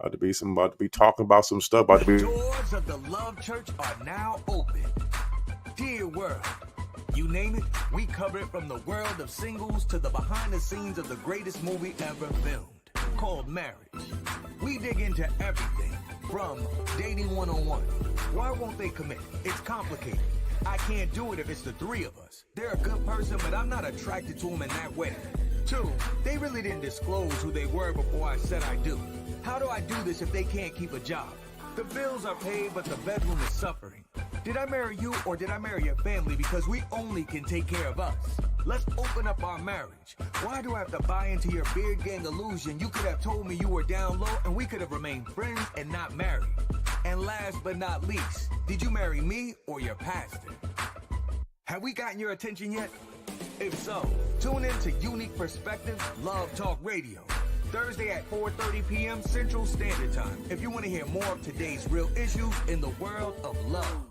About to be talking about some stuff. About to be. The doors of the Love Church are now open. Dear world, you name it, we cover it from the world of singles to the behind the scenes of the greatest movie ever filmed, called Marriage. We dig into everything from dating 101. Why won't they commit? It's complicated. I can't do it if it's the three of us. They're a good person, but I'm not attracted to them in that way. 2, they really didn't disclose who they were before I said I do. How do I do this if they can't keep a job? The bills are paid, but the bedroom is suffering. Did I marry you or did I marry your family? Because we only can take care of us. Let's open up our marriage. Why do I have to buy into your beard gang illusion? You could have told me you were down low and we could have remained friends and not married. And last but not least, did you marry me or your pastor? Have we gotten your attention yet? If so, tune in to Unique Perspectives Love Talk Radio. Thursday at 4:30 p.m. Central Standard Time. If you want to hear more of today's real issues in the world of love.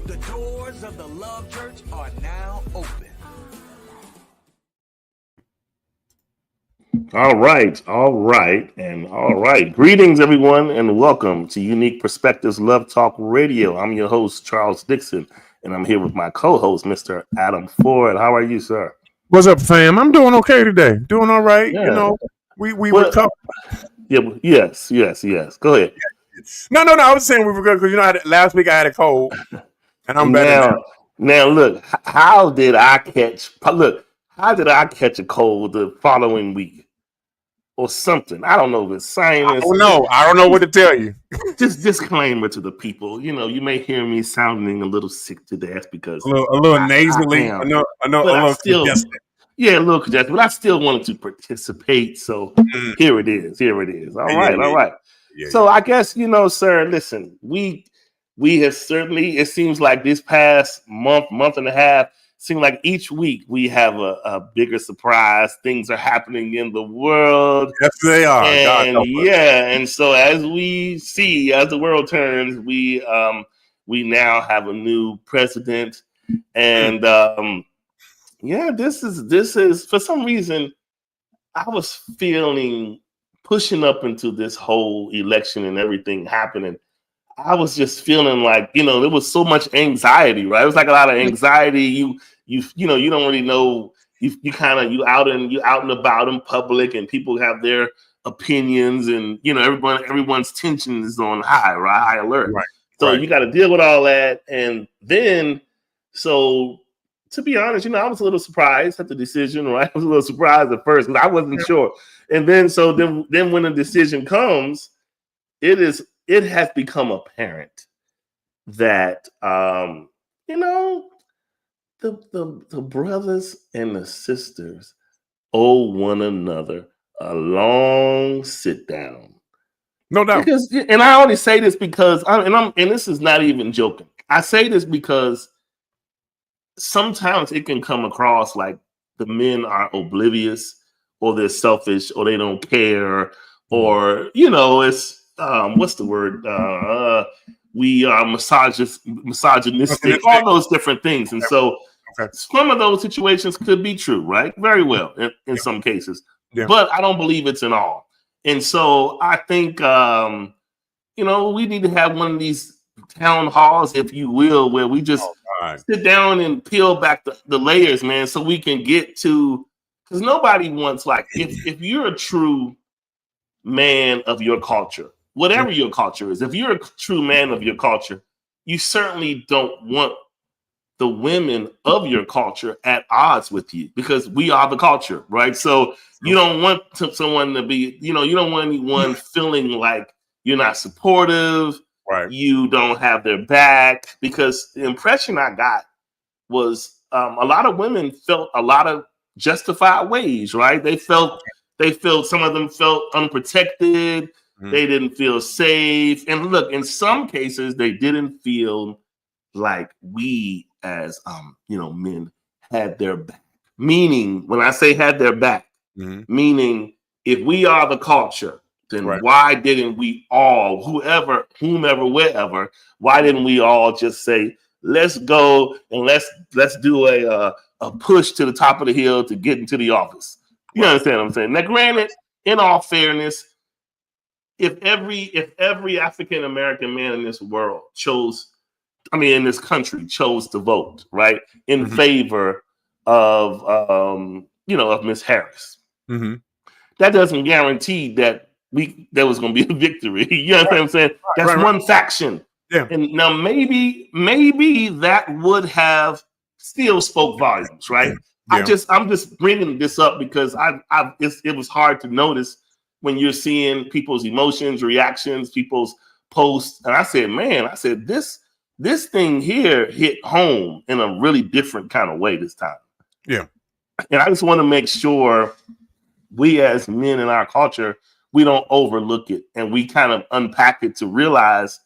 The doors of the Love Church are now open. All right. Greetings, everyone, and welcome to Unique Perspectives Love Talk Radio. I'm your host, Charles Dixon, and I'm here with my co-host, Mr. Adam Ford. How are you, sir? What's up, fam? I'm doing okay today. Doing all right. Yeah. You know, we recovered. Yeah. Yes. Go ahead. No. I was saying we were good because last week I had a cold, and I'm better now. Look, how did I catch a cold the following week? Or something. I don't know if it's sinus. I don't know what to tell you. Just disclaimer to the people. You may hear me sounding a little sick to death because a little nasally. I know, a little congested. Yeah, a little congested, but I still wanted to participate. So here it is. All right. Yeah, so I guess sir. Listen, we have certainly. It seems like this past month and a half. Seems like each week we have a bigger surprise. Things are happening in the world. Yes, they are. And so as the world turns, we now have a new president, and this is for some reason I was feeling pushing up into this whole election and everything happening. I was just feeling like, there was so much anxiety, right? It was like a lot of anxiety. You don't really know. You out and about in public, and people have their opinions, and everyone's tension is on high, right? High alert. Right. So you got to deal with all that, and then to be honest, I was a little surprised at the decision, right? I was a little surprised at first because I wasn't sure, and then when the decision comes, it has become apparent that the brothers and the sisters owe one another a long sit down. No doubt. And I only say this because and this is not even joking. I say this because sometimes it can come across like the men are oblivious, or they're selfish, or they don't care, or it's what's the word? We are misogynistic, all those different things. And so some of those situations could be true, right? Very well in some cases. Yeah. But I don't believe it's in all. And so I think, we need to have one of these town halls, if you will, where we just sit down and peel back the layers, man, so we can get to, because nobody wants, if you're a true man of your culture, whatever your culture is, if you're a true man of your culture, you certainly don't want the women of your culture at odds with you, because we are the culture, right? So you don't want someone to be, you don't want anyone feeling like you're not supportive, right? You don't have their back, because the impression I got was a lot of women felt a lot of justified ways, right? They felt some of them felt unprotected. They didn't feel safe. And look, in some cases, they didn't feel like we as, men had their back. Meaning, when I say had their back, meaning if we are the culture, then why didn't we all, whomever, wherever, why didn't we all just say, let's go and let's do a push to the top of the hill to get into the office? You understand what I'm saying? Now, granted, in all fairness, if every African American man in this world in this country chose to vote, right, in favor of of Miss Harris, that doesn't guarantee that there was going to be a victory. You know what I'm saying? That's one faction. Yeah. And now maybe that would have still spoke volumes, right? Yeah. I'm just bringing this up because it was hard to notice when you're seeing people's emotions, reactions, people's posts, and I said, this thing here hit home in a really different kind of way this time. Yeah. And I just want to make sure we as men in our culture, we don't overlook it and we kind of unpack it to realize,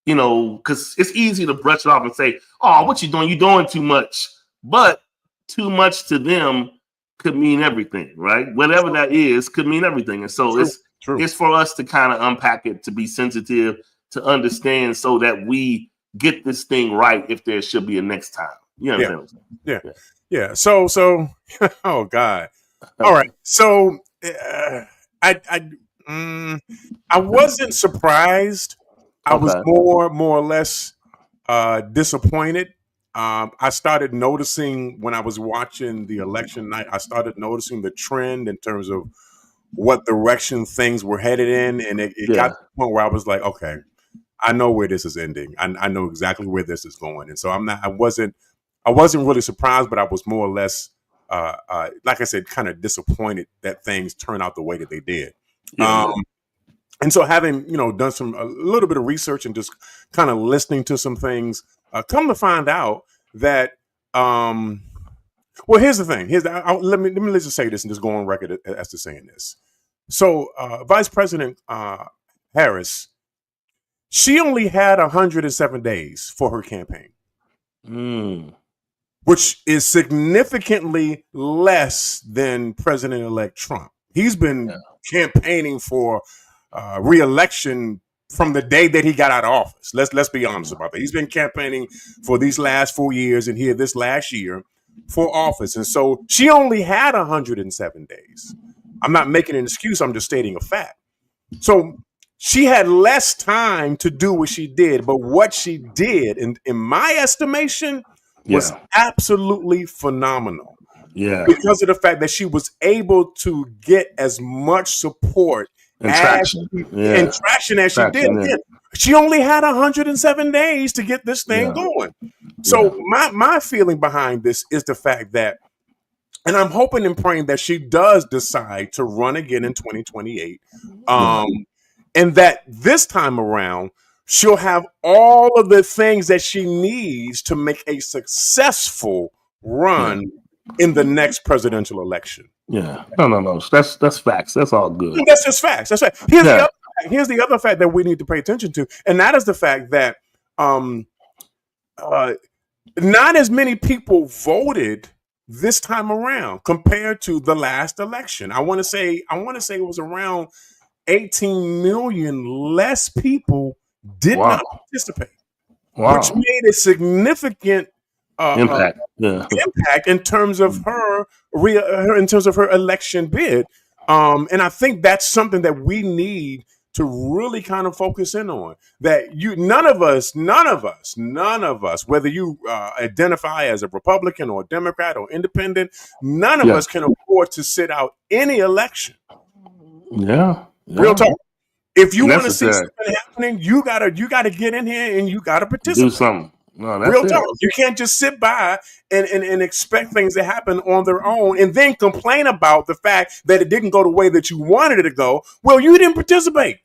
because it's easy to brush it off and say, oh, what you doing? You're doing too much. But too much to them could mean everything, right? Whatever that is could mean everything. And so it's for us to kind of unpack it, to be sensitive, to understand so that we get this thing right if there should be a next time. You understand what I'm saying? Yeah. So, oh God. All right. So I wasn't surprised. I was more or less disappointed. I started noticing when I was watching the election night, I started noticing the trend in terms of what direction things were headed in. And it got to the point where I was like, okay, I know where this is ending. I know exactly where this is going. And so I wasn't really surprised, but I was more or less, like I said, kind of disappointed that things turned out the way that they did. And so having, done a little bit of research and just kind of listening to some things, come to find out that, well, here's the thing. Let me just say this and just go on record as to saying this. So Vice President Harris, she only had 107 days for her campaign, which is significantly less than President-elect Trump. He's been campaigning for re-election from the day that he got out of office. Let's be honest about that. He's been campaigning for these last 4 years and here this last year for office. And so she only had 107 days. I'm not making an excuse. I'm just stating a fact. So she had less time to do what she did. But what she did, in my estimation, was absolutely phenomenal. Yeah. Because of the fact that she was able to get as much support and traction as she did. Yeah. She only had 107 days to get this thing going. So my feeling behind this is the fact that, and I'm hoping and praying that she does decide to run again in 2028. And that this time around, she'll have all of the things that she needs to make a successful run in the next presidential election. Yeah. No. That's facts. That's all good. That's just facts. That's right. Here's the other fact that we need to pay attention to, and that is the fact that not as many people voted this time around compared to the last election. I want to say it was around 18 million less people did not participate, which made a significant impact in terms of her election bid. And I think that's something that we need to really kind of focus in on. That none of us, whether you identify as a Republican or a Democrat or independent, none of us can afford to sit out any election. Yeah. Real talk. If you want to see something happening, you gotta get in here and you gotta participate. Do something. No, that's real talk. You can't just sit by and expect things to happen on their own and then complain about the fact that it didn't go the way that you wanted it to go. Well, you didn't participate.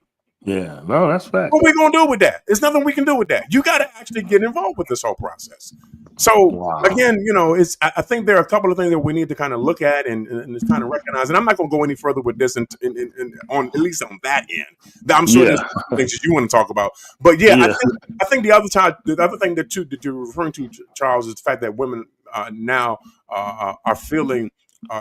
Yeah, no, that's fact. What are we gonna do with that? There's nothing we can do with that. You got to actually get involved with this whole process. So again, I think there are a couple of things that we need to kind of look at and just kind of recognize. And I'm not going to go any further with this, on at least on that end. I'm sure there's things that you want to talk about. But I think the other thing that you're referring to, Charles, is the fact that women now are feeling,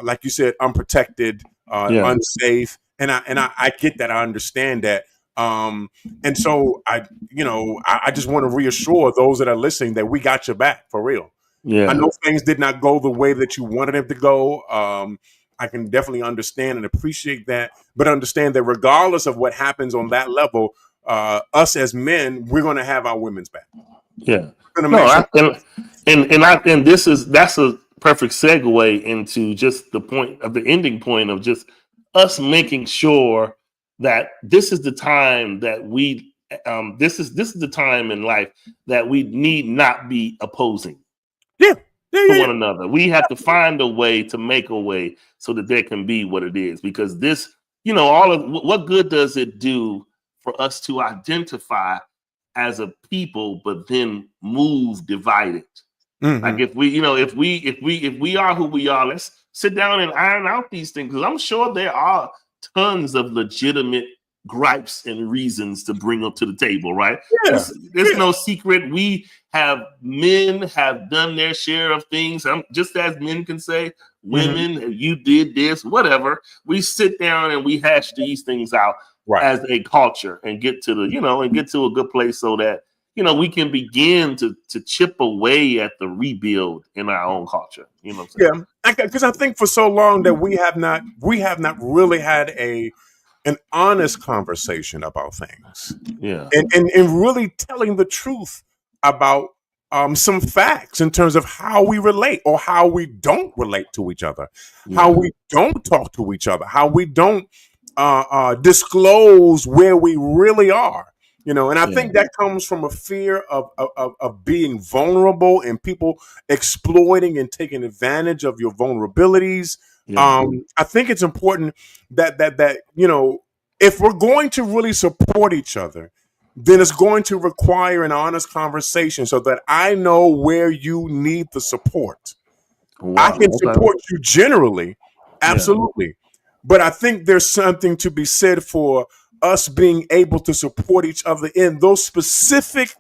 like you said, unprotected, unsafe, and I get that. I understand that. And so I just want to reassure those that are listening that we got your back for real. Yeah. I know things did not go the way that you wanted them to go. I can definitely understand and appreciate that, but understand that regardless of what happens on that level, us as men, we're going to have our women's back. Yeah. No, and that's a perfect segue into just the point of the ending point of just us making sure that this is the time that we this is the time in life that we need not be opposing to one another. We have to find a way to make a way so that there can be what it is, because this, all of what good does it do for us to identify as a people, but then move divided? Mm-hmm. Like if we are who we are, let's sit down and iron out these things, because I'm sure there are tons of legitimate gripes and reasons to bring up to the table, right? There's no secret. Men have done their share of things. Just as men can say, women, you did this, whatever. We sit down and we hash these things out as a culture and get to a good place so that we can begin to chip away at the rebuild in our own culture. You know what I'm saying? Yeah, because I think for so long that we have not really had an honest conversation about things. Yeah, and really telling the truth about some facts in terms of how we relate or how we don't relate to each other, how we don't talk to each other, how we don't disclose where we really are. And I think that comes from a fear of being vulnerable and people exploiting and taking advantage of your vulnerabilities. I think it's important that if we're going to really support each other, then it's going to require an honest conversation so that I know where you need the support. Wow. I can support you generally, absolutely. But I think there's something to be said for us being able to support each other in those specific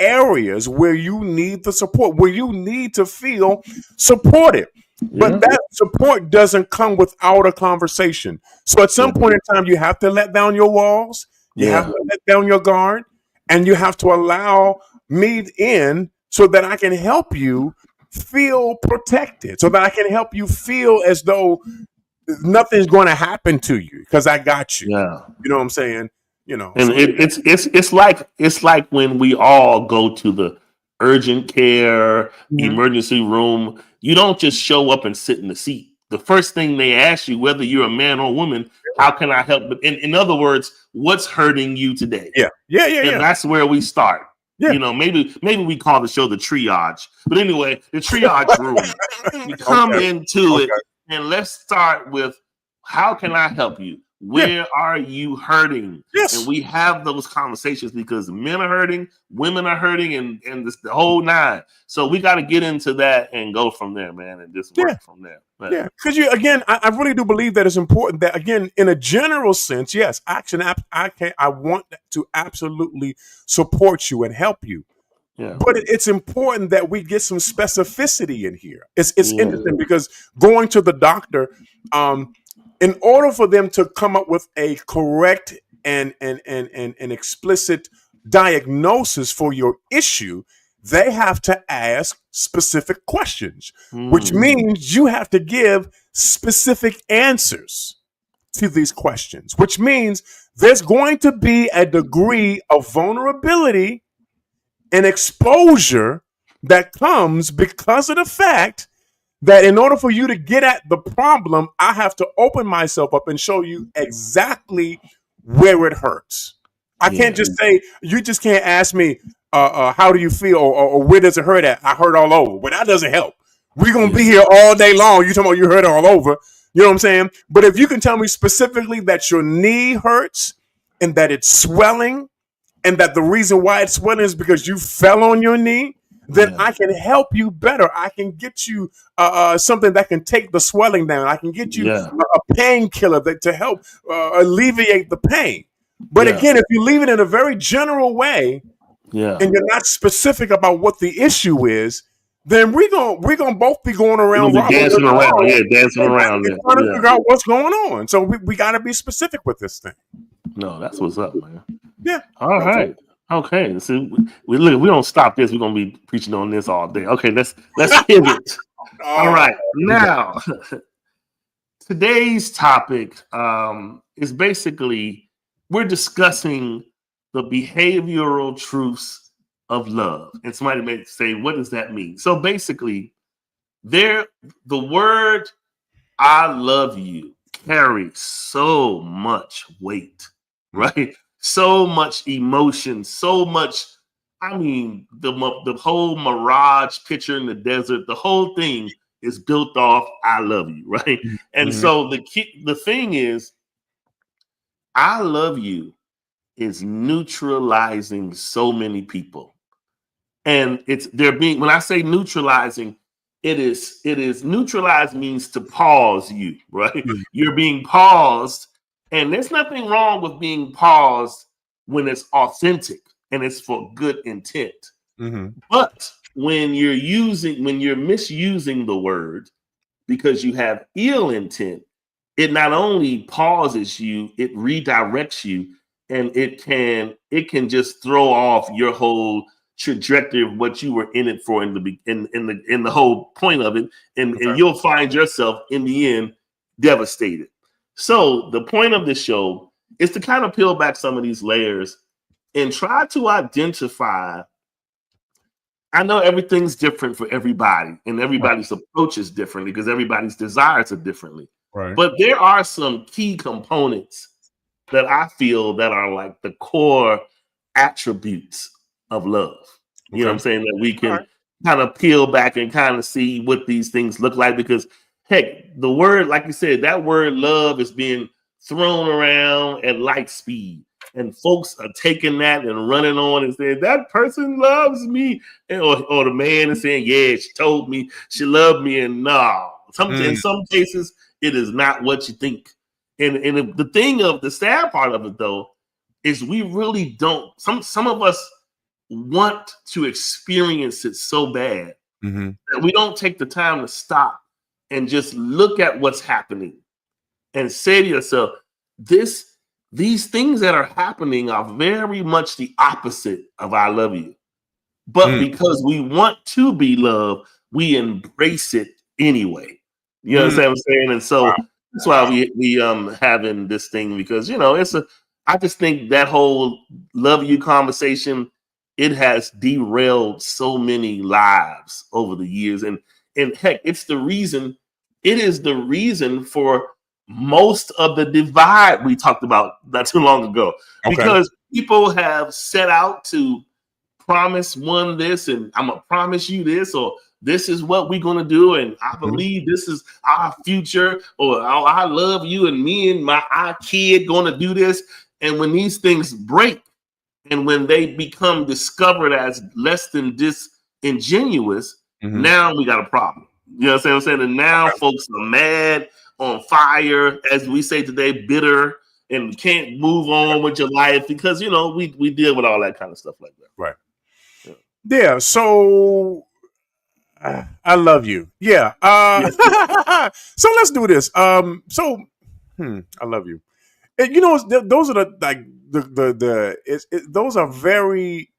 areas where you need the support, where you need to feel supported. But that support doesn't come without a conversation. So at some point in time, you have to let down your walls. You have to let down your guard, and you have to allow me in so that I can help you feel protected, so that I can help you feel as though nothing's going to happen to you because I got you. Yeah. You know what I'm saying? And so it's like when we all go to the urgent care emergency room, you don't just show up and sit in the seat. The first thing they ask you, whether you're a man or woman, how can I help? In other words, what's hurting you today? Yeah. And that's where we start. Yeah. Maybe we call the show the triage. But anyway, the triage room. You come into it, and let's start with, how can I help you? Where are you hurting? Yes. And we have those conversations because men are hurting, women are hurting, and the whole nine. So we got to get into that and go from there, man, and just work from there. But, because I really do believe that it's important that, again, in a general sense, yes, I want to absolutely support you and help you. Yeah. But it's important that we get some specificity in here. It's interesting because going to the doctor, in order for them to come up with a correct and explicit diagnosis for your issue, they have to ask specific questions, which means you have to give specific answers to these questions, which means there's going to be a degree of vulnerability and exposure that comes because of the fact that in order for you to get at the problem, I have to open myself up and show you exactly where it hurts. I can't just say, you just can't ask me, how do you feel or where does it hurt at? I hurt all over. But that doesn't help. We're going to be here all day long. You talking about you hurt all over. You know what I'm saying? But if you can tell me specifically that your knee hurts and that it's swelling and that the reason why it's swelling is because you fell on your knee, then I can help you better. I can get you something that can take the swelling down. I can get you a painkiller to help alleviate the pain. But again, if you leave it in a very general way, and you're not specific about what the issue is, then we're gonna both be going around dancing around, trying to figure out what's going on. So we got to be specific with this thing. No, that's what's up, man. Yeah. All right. Okay. So we don't stop this. We're gonna be preaching on this all day. Okay, let's pivot. All right. Now today's topic is basically we're discussing the behavioral truths of love. And somebody may say, what does that mean? So basically, the word I love you carries so much weight, right? So much emotion, so much. I mean, the whole mirage picture in the desert, the whole thing is built off I love you, right? And so the thing is, I love you is neutralizing so many people. And when I say neutralizing, it is neutralized means to pause you, right? You're being paused, and there's nothing wrong with being paused when it's authentic and it's for good intent. But when you're misusing the word because you have ill intent, it not only pauses you, it redirects you, and it can just throw off your whole trajectory of what you were in it for in the whole point of it, and you'll find yourself in the end devastated. So the point of this show is to kind of peel back some of these layers and try to identify. I know everything's different for everybody, and everybody's approach is different because everybody's desires are differently. Right. But there are some key components that I feel that are like the core attributes of love. You know what I'm saying? That we can kind of peel back and kind of see what these things look like, because heck, the word, like you said, that word love is being thrown around at light speed. And folks are taking that and running on and saying, that person loves me. Or the man is saying, yeah, she told me she loved me. And no, in some cases, it is not what you think. And the thing of the sad part of it, though, is we really don't. Some of us want to experience it so bad that we don't take the time to stop and just look at what's happening and say to yourself, these things that are happening are very much the opposite of I love you. But because we want to be loved, we embrace it anyway. You understand what I'm saying? And so that's why we having this thing, because I just think that whole love you conversation, it has derailed so many lives over the years. And heck, it is the reason for most of the divide we talked about not too long ago. Because people have set out to promise one this, and I'm gonna promise you this, or this is what we're gonna do, and I believe this is our future, or I love you, and me and our kid gonna do this. And when these things break, and when they become discovered as less than disingenuous, now we got a problem. You know what I'm saying? And now folks are mad, on fire, as we say today, bitter, and can't move on with your life because we deal with all that kind of stuff like that. Right. Yeah. So I love you. Yeah. So let's do this. I love you. And, those are those are very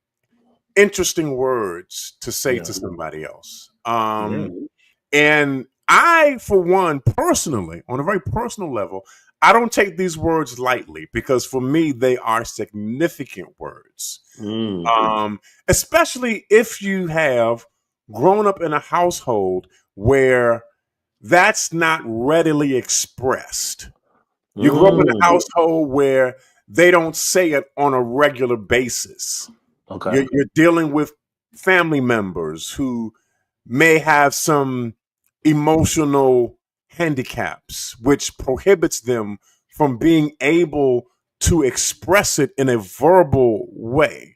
interesting words to say to somebody else. And I, for one, personally, on a very personal level, I don't take these words lightly, because for me, they are significant words. Especially if you have grown up in a household where that's not readily expressed. You grew up in a household where they don't say it on a regular basis. You're dealing with family members who may have some emotional handicaps, which prohibits them from being able to express it in a verbal way.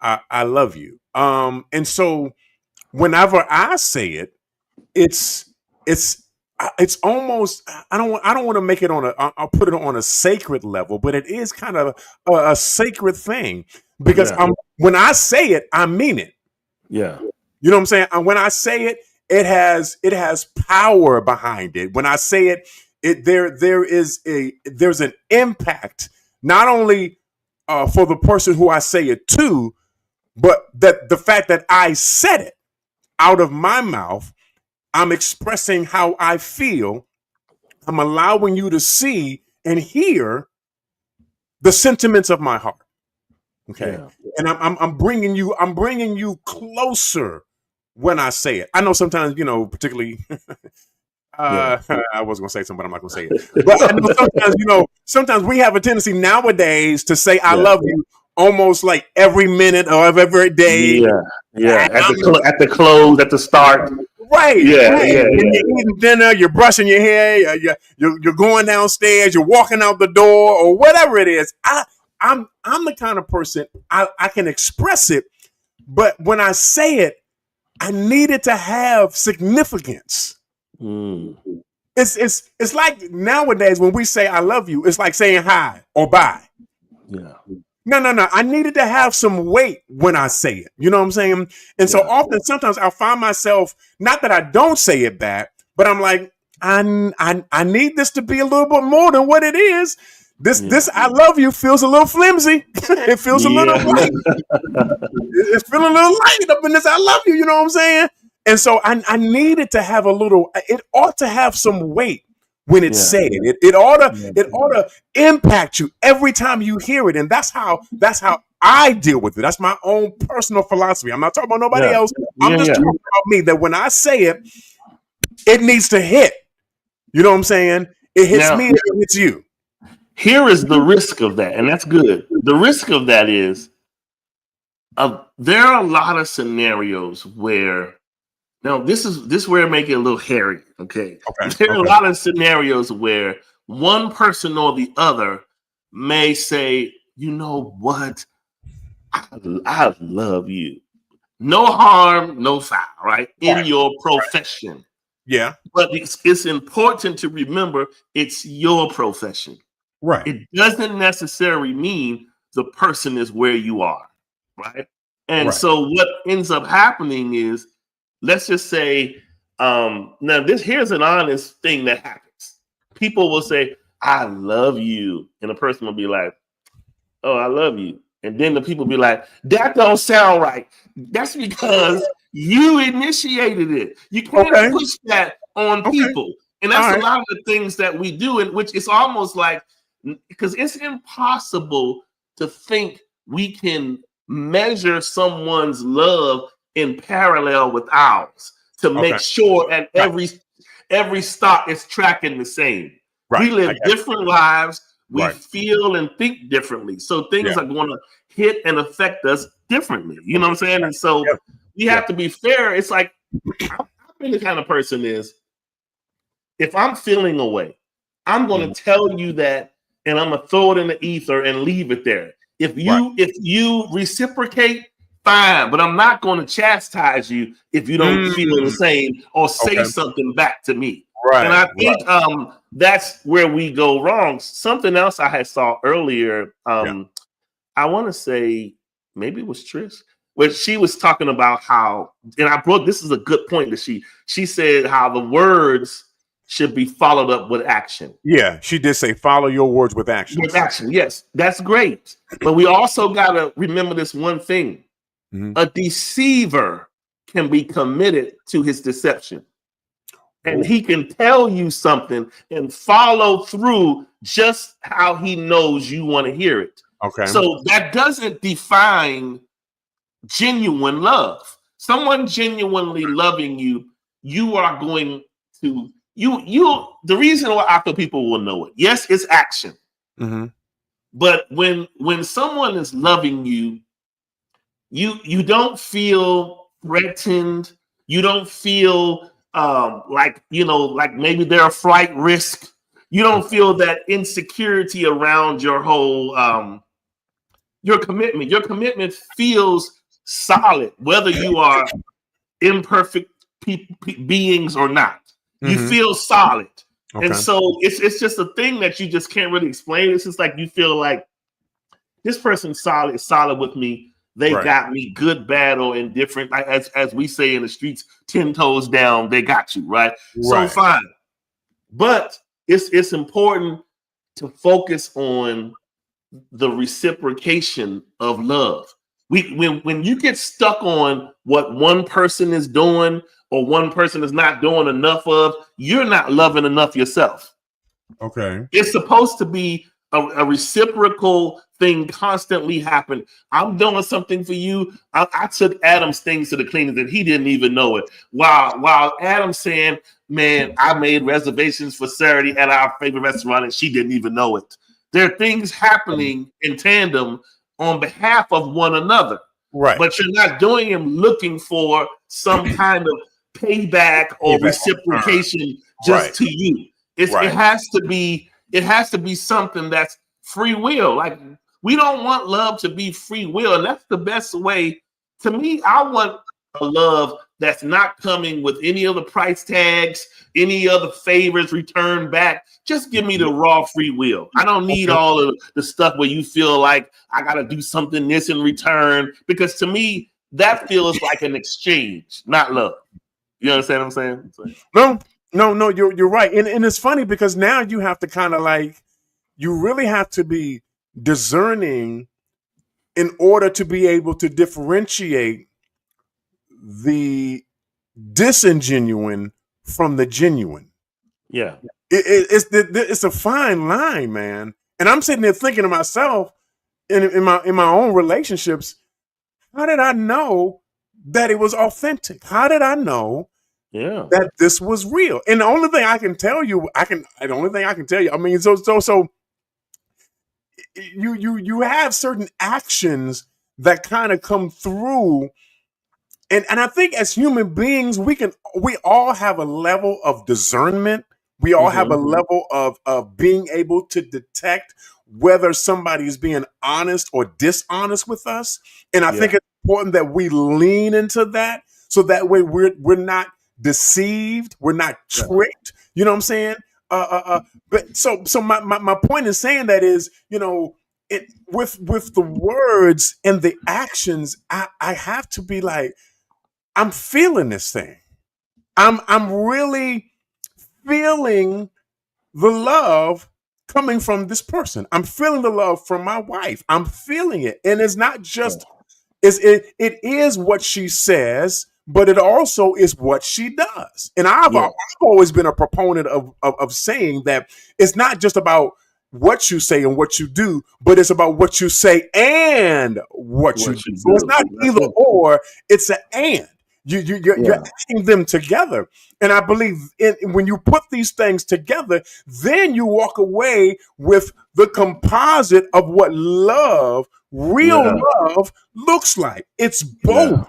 I love you. And so whenever I say it, it's almost, I don't want to make it I'll put it on a sacred level, but it is kind of a sacred thing, because when I say it, I mean it. Yeah. You know what I'm saying? And when I say it, it has power behind it. When I say it, there's an impact, not only for the person who I say it to, but that the fact that I said it out of my mouth, I'm expressing how I feel I'm allowing you to see and hear the sentiments of my heart. Okay. Yeah. And I'm bringing you closer when I say it. I know sometimes, particularly, I was going to say something, but I'm not going to say it. But I know sometimes we have a tendency nowadays to say, I love you almost like every minute of every day. Yeah. At the close, at the start. Right. When you're eating dinner, you're brushing your hair, you're going downstairs, you're walking out the door, or whatever it is. I'm the kind of person I can express it, but when I say it, I need it to have significance. It's like nowadays when we say I love you, it's like saying hi or bye. Yeah. No. I needed to have some weight when I say it. You know what I'm saying? And so often, sometimes I'll find myself, not that I don't say it back, but I'm like, I need this to be a little bit more than what it is. This I love you feels a little flimsy. It feels a little light. It's feeling a little light up in this I love you. You know what I'm saying? And so I needed to have it ought to have some weight when it's said. It ought to impact you every time you hear it. And that's how I deal with it. That's my own personal philosophy. I'm not talking about nobody else. I'm just talking about me, that when I say it, it needs to hit. You know what I'm saying? It hits me and it hits you. Here is the risk of that, and that's good. The risk of that is there are a lot of scenarios where, now this is where it make it a little hairy. Okay. There are a lot of scenarios where one person or the other may say, you know what, I love you. No harm, no foul, right? In your profession. Yeah. But it's important to remember it's your profession. Right. It doesn't necessarily mean the person is where you are, right? And so what ends up happening is, let's just say, now here's an honest thing that happens. People will say, I love you. And the person will be like, oh, I love you. And then the people be like, that don't sound right. That's because you initiated it. You can't push that on people. And that's a lot of the things that we do, in which it's almost like, because it's impossible to think we can measure someone's love in parallel with ours to make sure at every stop it's tracking the same. We live different lives. We feel and think differently. So things are going to hit and affect us differently. You know what I'm saying? And so we have to be fair. It's like, I've been the kind of person is, if I'm feeling away, I'm going to tell you that, and I'm going to throw it in the ether and leave it there. If you reciprocate, fine, but I'm not going to chastise you if you don't feel the same or say something back to me. Right. And I think that's where we go wrong. Something else I had saw earlier, I want to say maybe it was Trish, where she was talking about how, and this is a good point that she said how the words should be followed up with action. Yeah, she did say follow your words with action. With action, yes, that's great. But we also got to remember this one thing. A deceiver can be committed to his deception. And he can tell you something and follow through just how he knows you want to hear it. Okay. So that doesn't define genuine love. Someone genuinely loving you, you are going to the reason why I feel people will know it. Yes, it's action. But when someone is loving you, you don't feel threatened. You don't feel like maybe they're a flight risk. You don't feel that insecurity around your whole your commitment. Your commitment feels solid, whether you are imperfect beings or not. You feel solid. And so it's just a thing that you just can't really explain. It's just like you feel like this person's solid with me. They got me, good, bad, or indifferent. As we say in the streets, 10 toes down, they got you, right? So fine. But it's important to focus on the reciprocation of love. When you get stuck on what one person is doing or one person is not doing enough of, you're not loving enough yourself. Okay. It's supposed to be a reciprocal thing constantly happen. I'm doing something for you. I took Adam's things to the cleaners and he didn't even know it. While Adam's saying, man, I made reservations for Saturday at our favorite restaurant and she didn't even know it. There are things happening in tandem on behalf of one another. Right. But you're not doing them looking for some kind of payback or reciprocation just to you. It has to be something that's free will. Like, we don't want love to be free will, and that's the best way. To me, I want a love that's not coming with any other price tags, any other favors returned back. Just give me the raw free will. I don't need all of the stuff where you feel like I got to do something this in return, because to me, that feels like an exchange, not love. You understand what I'm saying? No, you're right. And it's funny because now you have to kind of like, you really have to be discerning in order to be able to differentiate the disingenuine from the genuine. Yeah. It's a fine line, man. And I'm sitting there thinking to myself in my own relationships, how did I know that it was authentic? How did I know that this was real? And the only thing I can tell you, I mean, so you have certain actions that kind of come through. And I think as human beings, we all have a level of discernment. We all have a level of being able to detect whether somebody is being honest or dishonest with us. And I think it's important that we lean into that, so that way we're not deceived, we're not tricked. You know what I'm saying? But so my point in saying that is, you know, with the words and the actions, I have to be like, I'm feeling this thing. I'm really feeling the love coming from this person. I'm feeling the love from my wife. I'm feeling it. And it's not just it is what she says, but it also is what she does. And I've always been a proponent of saying that it's not just about what you say and what you do, but it's about what you say and what you do. So it's not either or, it's an and. You're adding them together. And I believe when you put these things together, then you walk away with the composite of what love, real love, looks like. It's both.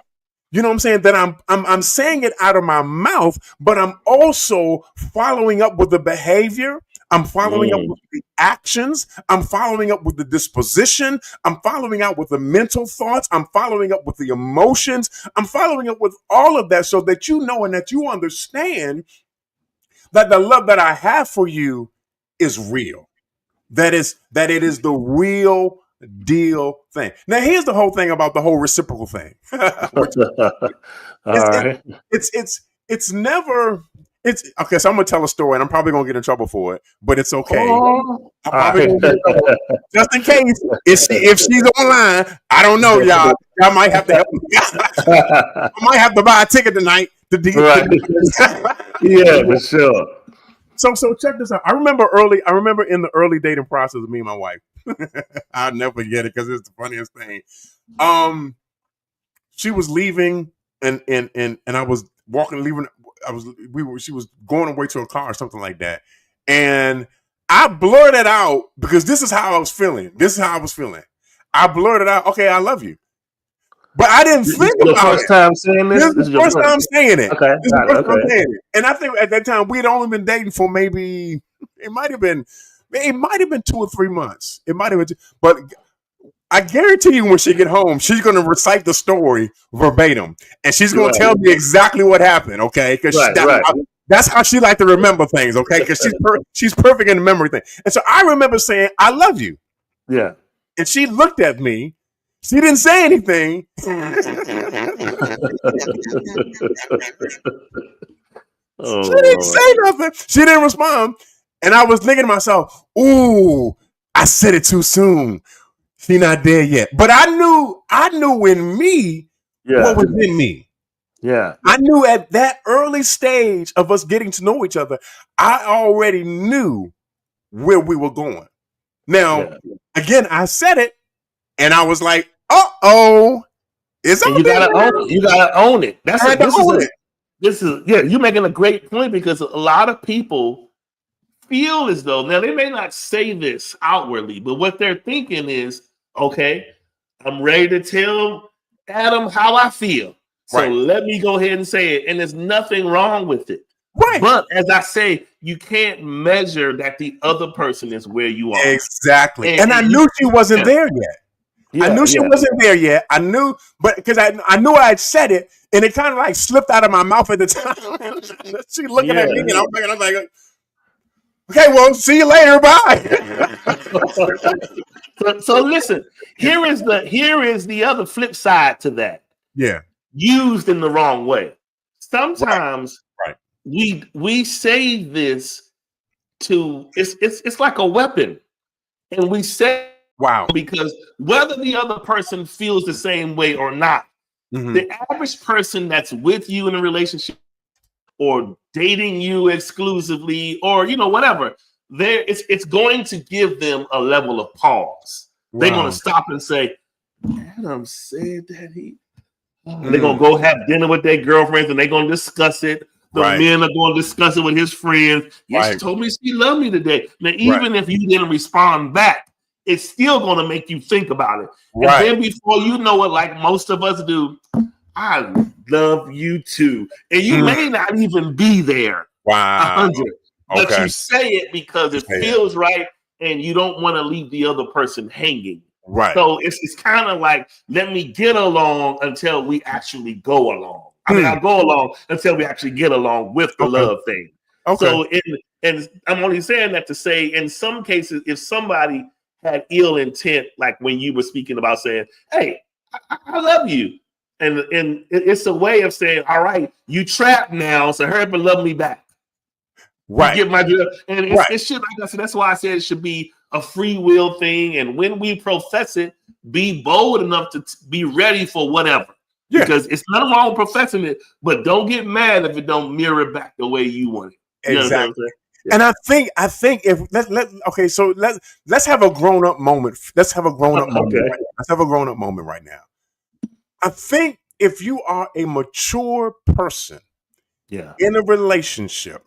You know what I'm saying? That I'm saying it out of my mouth, but I'm also following up with the behavior. I'm following up with the actions. I'm following up with the disposition. I'm following up with the mental thoughts. I'm following up with the emotions. I'm following up with all of that, so that you know and that you understand that the love that I have for you is real. That it is the real deal thing. Now, here's the whole thing about the whole reciprocal thing. It's never. It's okay. So I'm gonna tell a story, and I'm probably gonna get in trouble for it, but it's okay. I'm probably gonna get in trouble, just in case. If she's online, I don't know, y'all. Y'all might have to help me. I might have to buy a ticket tonight to yeah, for sure. So check this out. I remember in the early dating process of me and my wife. I'll never forget it because it's the funniest thing. She was leaving, and I was leaving. She was going away to a car or something like that. And I blurted out, because this is how I was feeling. I blurted out, okay, I love you. But I didn't think about it. First time saying this? This is the first time saying it. Okay. This is the first time saying it. And I think at that time we had only been dating for maybe, it might have been 2 or 3 months. It might have been, but I guarantee you when she get home, she's going to recite the story verbatim. And she's going to tell me exactly what happened, okay? Because that's how she like to remember things, okay? Because she's perfect in the memory thing. And so I remember saying, I love you. Yeah. And she looked at me. She didn't say anything. She didn't say nothing. She didn't respond. And I was thinking to myself, ooh, I said it too soon. She not there yet. But I knew in me what was in me. Yeah. I knew at that early stage of us getting to know each other, I already knew where we were going. Now, again, I said it, and I was like, "Uh-oh, it's and you gotta own it. You gotta own it. This is you're making a great point, because a lot of people feel as though, now they may not say this outwardly, but what they're thinking is, okay, I'm ready to tell Adam how I feel. So let me go ahead and say it. And there's nothing wrong with it. Right. But as I say, you can't measure that the other person is where you are. Exactly. And I knew she wasn't there yet. I knew she wasn't there yet. I knew, but because I knew I had said it, and it kind of like slipped out of my mouth at the time. She looking at me, and I'm like, okay, well, see you later. Bye. So listen, here is the other flip side to that. Yeah. Used in the wrong way. Sometimes we say this to it's like a weapon, and we say because whether the other person feels the same way or not, the average person that's with you in a relationship or dating you exclusively, or whatever, it's going to give them a level of pause. They're going to stop and say, Adam said that he. They're going to go have dinner with their girlfriends, and they're going to discuss it. The men are going to discuss it with his friends. She told me she loved me today. Now, even if you didn't respond back, it's still going to make you think about it. And then before you know it, like most of us do, I love you too. And you may not even be there 100. But you say it because it feels right, and you don't want to leave the other person hanging. Right. So it's kind of like, let me get along until we actually go along. I mean, I'll go along until we actually get along with the love thing. Okay. So, and I'm only saying that to say, in some cases, if somebody had ill intent, like when you were speaking about saying, hey, I love you. And it's a way of saying, all right, you trapped now, so hurry up and love me back. Right. You get my drill. And it should, like I said, that's why I said it should be a free will thing. And when we profess it, be bold enough to be ready for whatever. Yeah. Because it's nothing wrong with professing it, but don't get mad if it don't mirror back the way you want it. You exactly. And I think if let's have a grown up moment. Let's have a grown up moment. Right now. Let's have a grown up moment right now. I think if you are a mature person, in a relationship,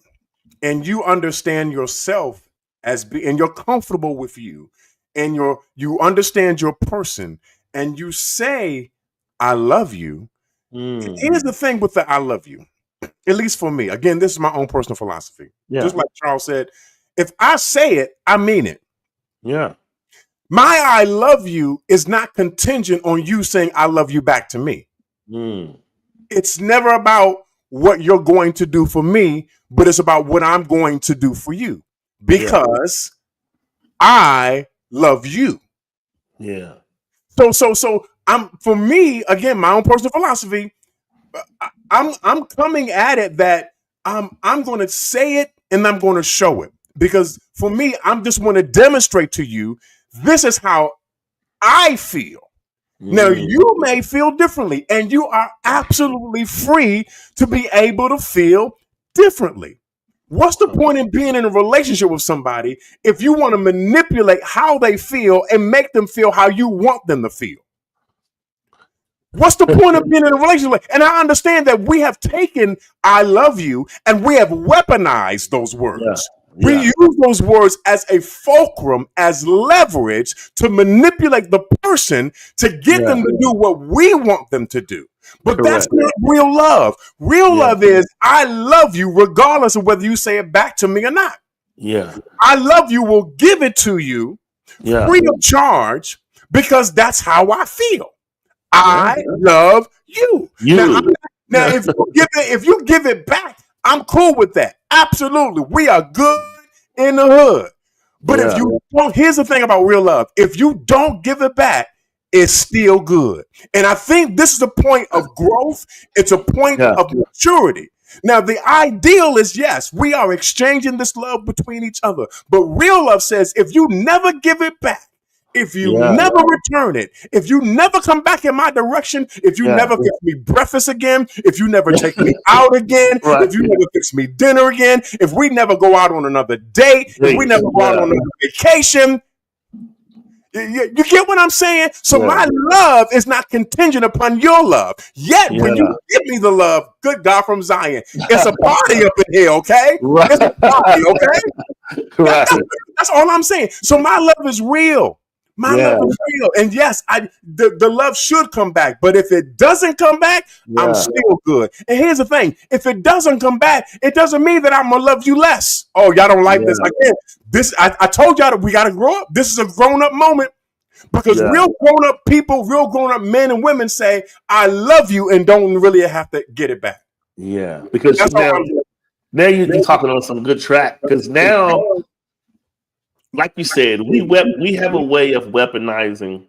and you understand yourself and you're comfortable with you, and you understand your person, and you say, I love you. Here's the thing with the I love you, at least for me. Again, this is my own personal philosophy. Just like Charles said, if I say it, I mean it. Yeah. My I love you is not contingent on you saying I love you back to me. It's never about what you're going to do for me, but it's about what I'm going to do for you, because I love you. Yeah. So for me, again, my own personal philosophy, I'm coming at it that I'm going to say it and I'm going to show it, because for me, I'm just want to demonstrate to you, this is how I feel. Now, you may feel differently, and you are absolutely free to be able to feel differently. What's the point in being in a relationship with somebody if you want to manipulate how they feel and make them feel how you want them to feel? What's the point of being in a relationship? And I understand that we have taken I love you and we have weaponized those words. We use those words as a fulcrum, as leverage to manipulate the person to get them to do what we want them to do. But that's not real love. Real love is, I love you regardless of whether you say it back to me or not. Yeah. I love you will give it to you free of charge, because that's how I feel. I love you. Now, if you give it back, I'm cool with that. Absolutely. We are good in the hood. But if you don't, here's the thing about real love. If you don't give it back, it's still good. And I think this is a point of growth. It's a point of maturity. Now, the ideal is, yes, we are exchanging this love between each other. But real love says, if you never give it back, If you never return it, if you never come back in my direction, if you never fix me breakfast again, if you never take me out again, if you never fix me dinner again, if we never go out on another date, if we never go out on another vacation, you get what I'm saying? So my love is not contingent upon your love. Yet when you give me the love, good God from Zion, it's a party up in here, okay? It's a party, okay? That's all I'm saying. So my love is real. My love is real. And yes, the love should come back. But if it doesn't come back, I'm still good. And here's the thing. If it doesn't come back, it doesn't mean that I'm going to love you less. Oh, y'all don't like this. I told y'all that we got to grow up. This is a grown-up moment. Because real grown-up people, real grown-up men and women say, I love you, and don't really have to get it back. Yeah. Because now you're talking on some good track. Because now, like you said, we have a way of weaponizing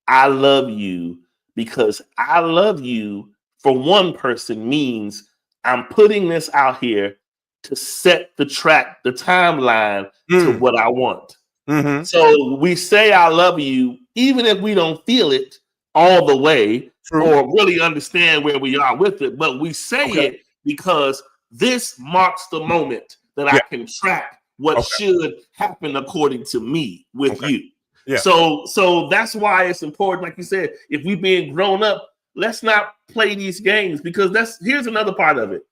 I love you, because I love you for one person means I'm putting this out here to set the timeline to what I want. Mm-hmm. So we say I love you, even if we don't feel it all the way or really understand where we are with it, but we say it because this marks the moment that I can track what should happen according to me with you. Yeah. So that's why it's important, like you said, if we being grown up, let's not play these games, because here's another part of it.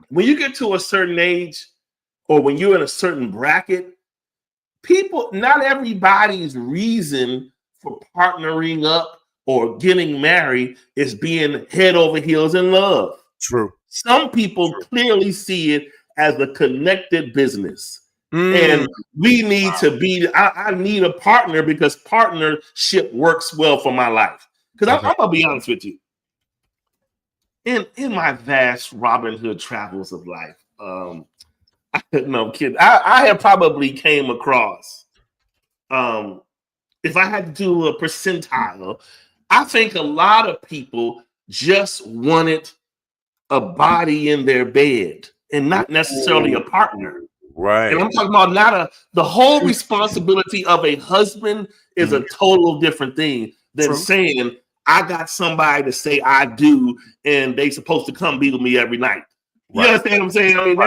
When you get to a certain age or when you're in a certain bracket, not everybody's reason for partnering up or getting married is being head over heels in love. True. Some people clearly see it as a connected business. And we need to be, I need a partner because partnership works well for my life. Because I'm going to be honest with you. In my vast Robin Hood travels of life, no kidding, I have probably came across, if I had to do a percentile, I think a lot of people just wanted a body in their bed and not necessarily a partner. Right. And I'm talking about the whole responsibility of a husband is a total different thing than saying, I got somebody to say I do, and they supposed to come be with me every night. You understand what I'm saying? I mean,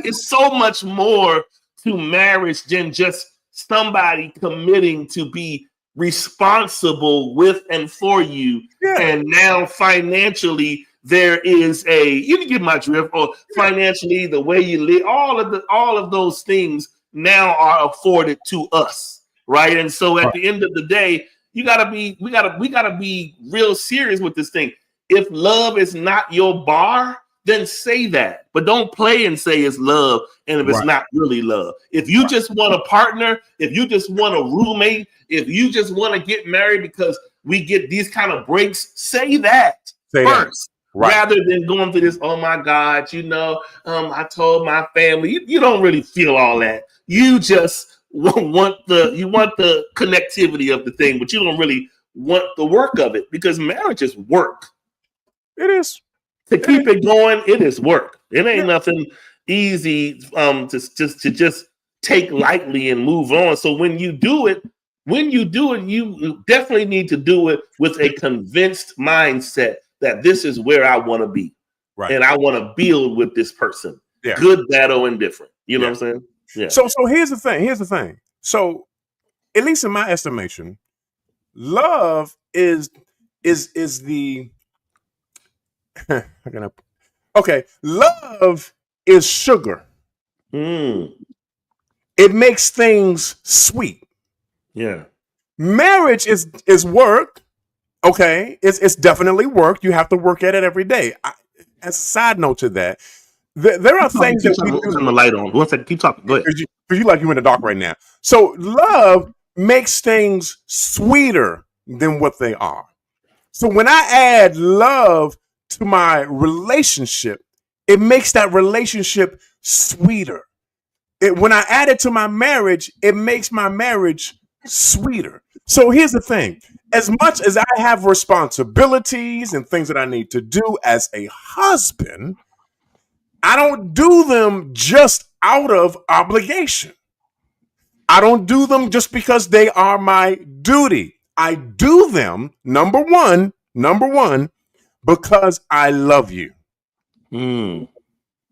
it's so much more to marriage than just somebody committing to be responsible with and for you. Yeah. And now financially, there is you can get my drift, or financially, the way you live, all of those things now are afforded to us, right? And so at the end of the day, we gotta be real serious with this thing. If love is not your bar, then say that, but don't play and say it's love. And if it's not really love, if you just want a partner, if you just want a roommate, if you just want to get married because we get these kind of breaks, say that first. Rather than going through this, oh my God, I told my family. You don't really feel all that. You just want the connectivity of the thing, but you don't really want the work of it, because marriage is work. It is. To keep it going, it is work. It ain't nothing easy to just take lightly and move on. So when you do it, you definitely need to do it with a convinced mindset that this is where I want to be. Right. And I want to build with this person. Yeah. Good, bad, or indifferent. You know what I'm saying? Yeah. So here's the thing. So at least in my estimation, love is the love is sugar. It makes things sweet. Yeah. Marriage is work. Okay, it's definitely work. You have to work at it every day. As a side note to that, there are things that we do. Turn the light on. One second, keep talking. Go ahead. Because you like you in the dark right now. So love makes things sweeter than what they are. So when I add love to my relationship, it makes that relationship sweeter. When I add it to my marriage, it makes my marriage sweeter. So here's the thing. As much as I have responsibilities and things that I need to do as a husband, I don't do them just out of obligation. I don't do them just because they are my duty. I do them, number one, because I love you.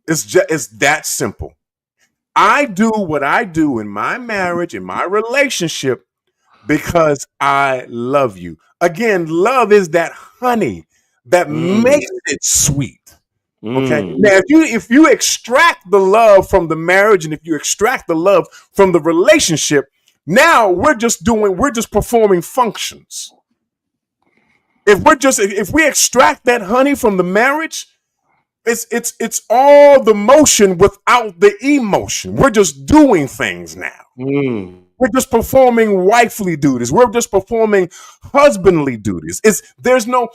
It's that simple. I do what I do in my marriage, in my relationship, because I love you. Again, love is that honey that makes it sweet. Okay. Now, if you extract the love from the marriage, and if you extract the love from the relationship, now we're just performing functions. If we extract that honey from the marriage, it's all the motion without the emotion. We're just doing things now. We're just performing wifely duties. We're just performing husbandly duties. There's no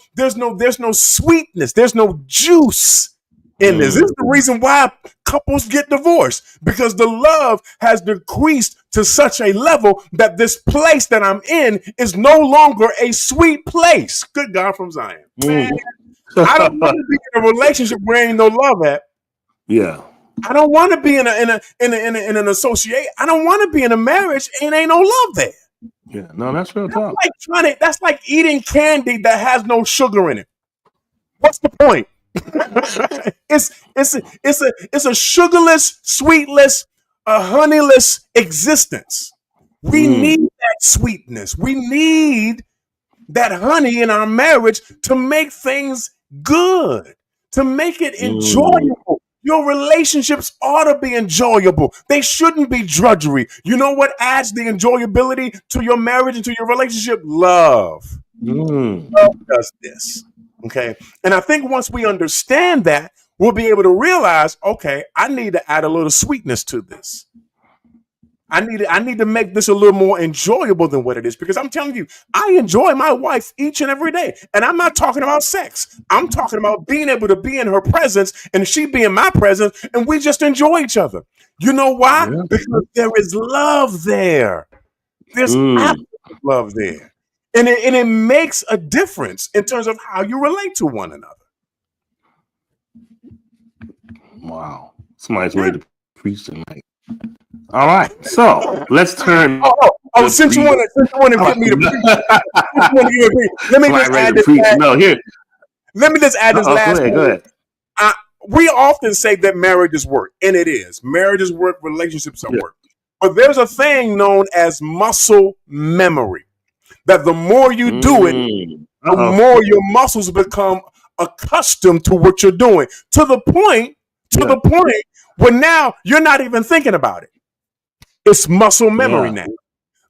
sweetness. There's no juice in this. This is the reason why couples get divorced, because the love has decreased to such a level that this place that I'm in is no longer a sweet place. Good God from Zion. Man, I don't want to be in a relationship where ain't no love at. Yeah. I don't want to be in an associate. I don't want to be in a marriage and ain't no love there. Yeah, no, that's real talk. That's like eating candy that has no sugar in it. What's the point? It's a sugarless, sweetless, honeyless existence. We need that sweetness. We need that honey in our marriage to make things good, to make it enjoyable. Your relationships ought to be enjoyable. They shouldn't be drudgery. You know what adds the enjoyability to your marriage and to your relationship? Love. Love does this. Okay. And I think once we understand that, we'll be able to realize, okay, I need to add a little sweetness to this. I need to make this a little more enjoyable than what it is, because I'm telling you, I enjoy my wife each and every day. And I'm not talking about sex. I'm talking about being able to be in her presence and she be in my presence, and we just enjoy each other. You know why? Yeah. Because there is love there. There's absolute love there. And it makes a difference in terms of how you relate to one another. Wow. Somebody's ready to preach tonight. All right, so let's turn. Since you want to get me to preach, let me just add this. Let me just add this last. Go ahead. We often say that marriage is work, and it is. Marriage is work. Relationships are work. But there's a thing known as muscle memory. That the more you do it, the more your muscles become accustomed to what you're doing. To the point where now you're not even thinking about it. It's muscle memory now.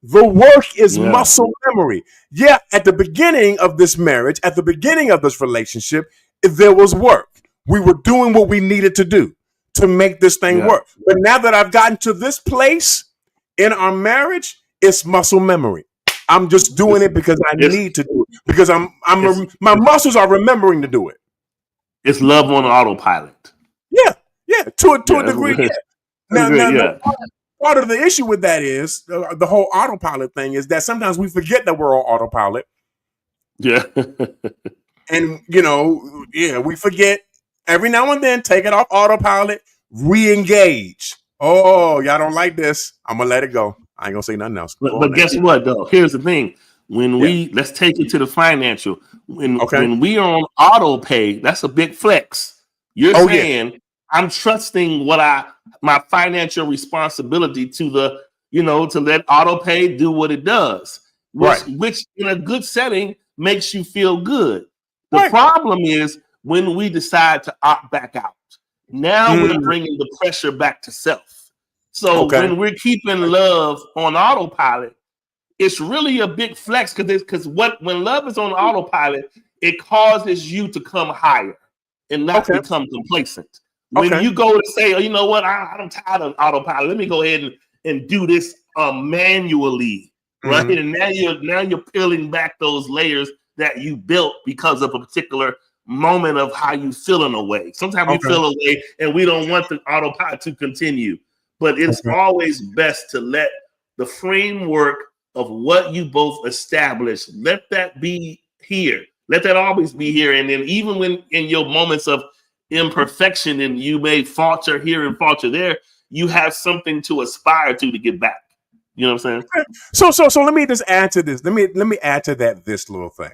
The work is muscle memory. Yeah, at the beginning of this marriage, at the beginning of this relationship, there was work. We were doing what we needed to do to make this thing work. But now that I've gotten to this place in our marriage, it's muscle memory. I'm just doing it because I need to do it. Because my muscles are remembering to do it. It's love on autopilot. Yeah, to a degree. Now, part of the issue with that is the whole autopilot thing is that sometimes we forget that we're on autopilot. Yeah. And, we forget every now and then, take it off autopilot, re-engage. Oh, y'all don't like this. I'm going to let it go. I ain't going to say nothing else. But guess what, though? Here's the thing. When let's take it to the financial. When we are on auto pay, that's a big flex. You're saying, I'm trusting my financial responsibility to to let auto pay do what it does, which in a good setting makes you feel good. The problem is when we decide to opt back out. Now we're bringing the pressure back to self. So when we're keeping love on autopilot, it's really a big flex because when love is on autopilot, it causes you to come higher and not become complacent. When you go to say, you know what, I'm tired of autopilot. Let me go ahead and do this manually, right? And now you're peeling back those layers that you built because of a particular moment of how you feel in a way. Sometimes we feel a way and we don't want the autopilot to continue. But it's always best to let the framework of what you both established, let that be here. Let that always be here. And then even when in your moments of imperfection and you may falter here and falter there, you have something to aspire to get back. You know what I'm saying? So let me just add to this. Let me add to that this little thing.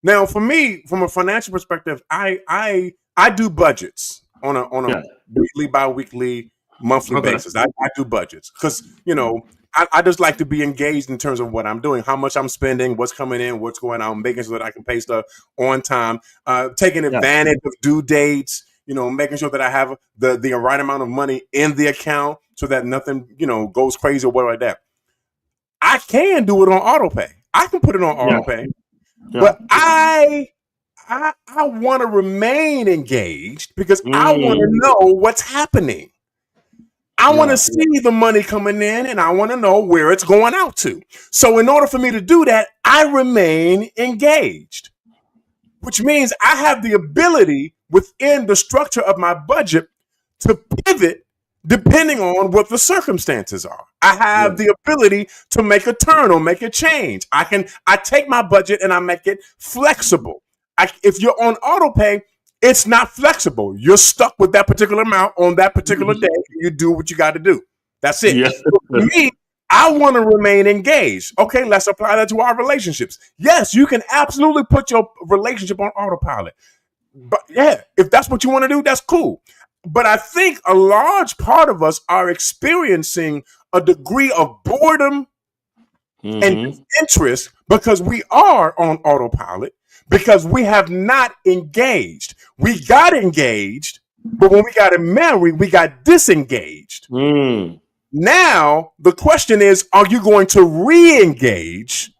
Now, for me, from a financial perspective, I do budgets on a weekly, bi-weekly, monthly basis. I do budgets because I just like to be engaged in terms of what I'm doing, how much I'm spending, what's coming in, what's going out, making sure that I can pay stuff on time, taking advantage of due dates, making sure that I have the right amount of money in the account so that nothing, goes crazy or whatever like that. I can do it on auto pay. I can put it on auto pay, but I want to remain engaged because I want to know what's happening. I want to see the money coming in and I want to know where it's going out to. So in order for me to do that, I remain engaged, which means I have the ability within the structure of my budget to pivot depending on what the circumstances are. I have the ability to make a turn or make a change. I take my budget and I make it flexible. If you're on auto pay, it's not flexible. You're stuck with that particular amount on that particular day. You do what you got to do. That's it. So for me, I want to remain engaged. Okay, let's apply that to our relationships. Yes, you can absolutely put your relationship on autopilot. But yeah, if that's what you want to do, that's cool. But I think a large part of us are experiencing a degree of boredom and interest because we are on autopilot, because we have not engaged. We got engaged, but when we got married, we got disengaged. Now, the question is, are you going to re-engage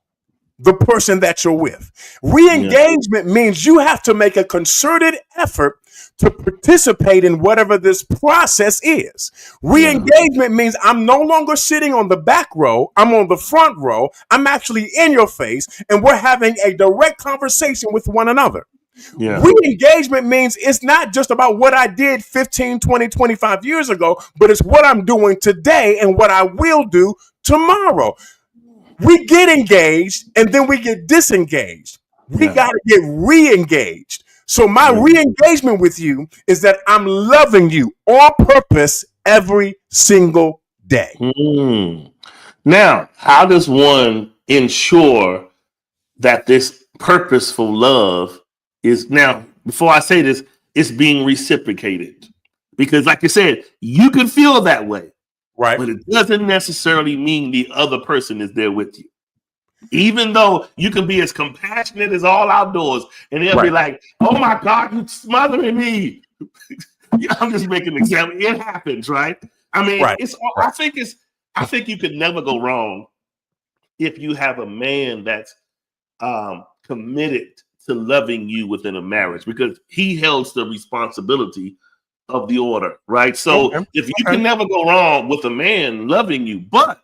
the person that you're with? Re-engagement means you have to make a concerted effort to participate in whatever this process is. Re-engagement means I'm no longer sitting on the back row. I'm on the front row. I'm actually in your face, and we're having a direct conversation with one another. Re-engagement means it's not just about what I did 15, 20, 25 years ago, but it's what I'm doing today and what I will do tomorrow. We get engaged and then we get disengaged. We got to get re-engaged. So my re-engagement with you is that I'm loving you on purpose every single day. Now, how does one ensure that this purposeful love is, now, before I say this, it's being reciprocated? Because like you said, you can feel that way. Right. But it doesn't necessarily mean the other person is there with you. Even though you can be as compassionate as all outdoors, and they'll be like, "Oh my God, you're smothering me." I'm just making an example. It happens, right? I mean, I think you could never go wrong if you have a man that's committed to loving you within a marriage, because he holds the responsibility of the order, right? So if you can never go wrong with a man loving you, but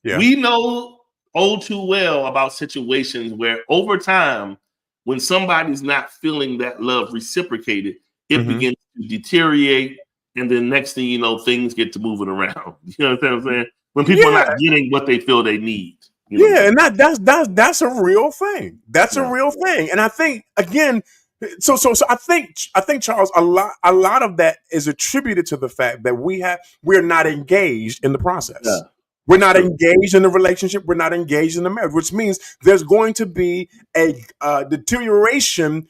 we know too well about situations where over time, when somebody's not feeling that love reciprocated, it begins to deteriorate, and then next thing you know, things get to moving around. You know what I'm saying? When people are not getting what they feel they need. And that's a real thing. That's a real thing. And I think, again, so I think Charles, a lot of that is attributed to the fact that we're not engaged in the process. We're not engaged in the relationship. We're not engaged in the marriage, which means there's going to be a deterioration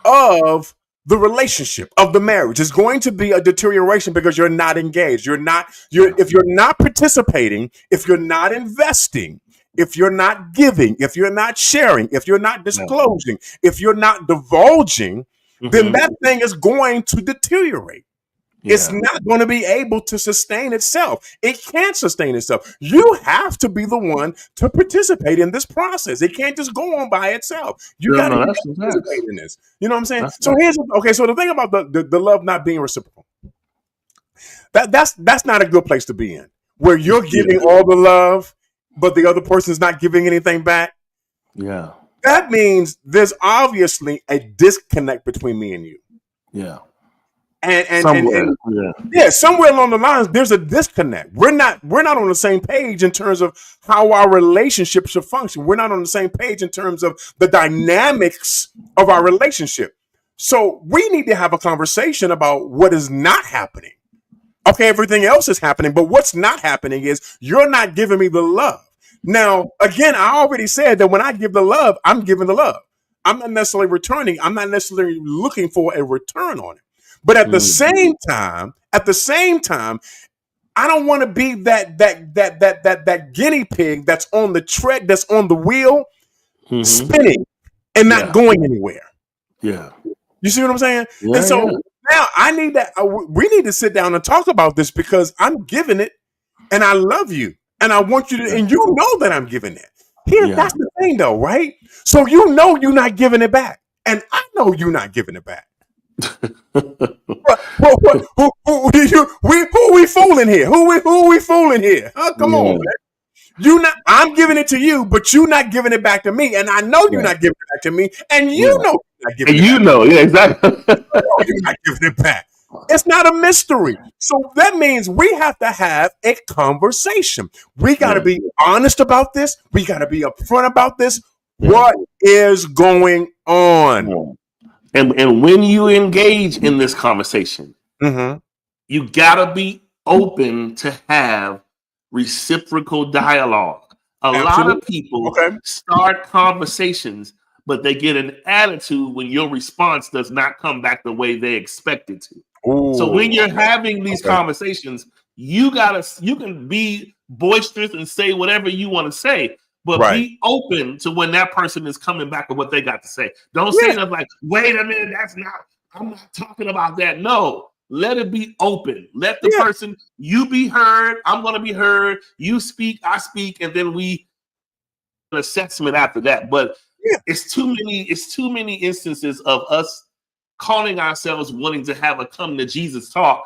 of the relationship, of the marriage. There's going to be a deterioration because you're not engaged. If you're not participating, if you're not investing, if you're not giving, if you're not sharing, if you're not disclosing, if you're not divulging, then that thing is going to deteriorate. It's not going to be able to sustain itself. It can't sustain itself. You have to be the one to participate in this process. It can't just go on by itself. You got to participate in this. You know what I'm saying? So so the thing about the love not being reciprocal, that's not a good place to be in, where you're giving all the love, but the other person's not giving anything back. That means there's obviously a disconnect between me and you. And somewhere along the lines, there's a disconnect. We're not on the same page in terms of how our relationship should function. We're not on the same page in terms of the dynamics of our relationship. So we need to have a conversation about what is not happening. Okay, everything else is happening, but what's not happening is you're not giving me the love. Now, again, I already said that when I give the love, I'm giving the love. I'm not necessarily returning. I'm not necessarily looking for a return on it. But at the same time, I don't want to be that guinea pig that's on the tread, that's on the wheel, spinning and not going anywhere. Yeah. You see what I'm saying? Yeah, and so now I need that. We need to sit down and talk about this because I'm giving it, and I love you, and I want you to, and you know that I'm giving it. That's the thing, though, right? So you know you're not giving it back, and I know you're not giving it back. Who are we fooling here? Who are we fooling here? Come on, man. You not. I'm giving it to you, but you're not giving it back to me, and I know you're not giving it back to me, and you know you're not giving it back. Yeah, exactly. You're not giving it back. It's not a mystery. So that means we have to have a conversation. We got to be honest about this. We got to be upfront about this. What is going on? And when you engage in this conversation, you got to be open to have reciprocal dialogue. A lot of people start conversations, but they get an attitude when your response does not come back the way they expect it to. Ooh. So when you're having these conversations, you can be boisterous and say whatever you want to say, but be open to when that person is coming back with what they got to say. Don't say nothing like, wait a minute, I'm not talking about that. No, let it be open. Let the person, you be heard, I'm going to be heard, you speak, I speak, and then we an assessment after that. But it's too many instances of us calling ourselves wanting to have a come to Jesus talk.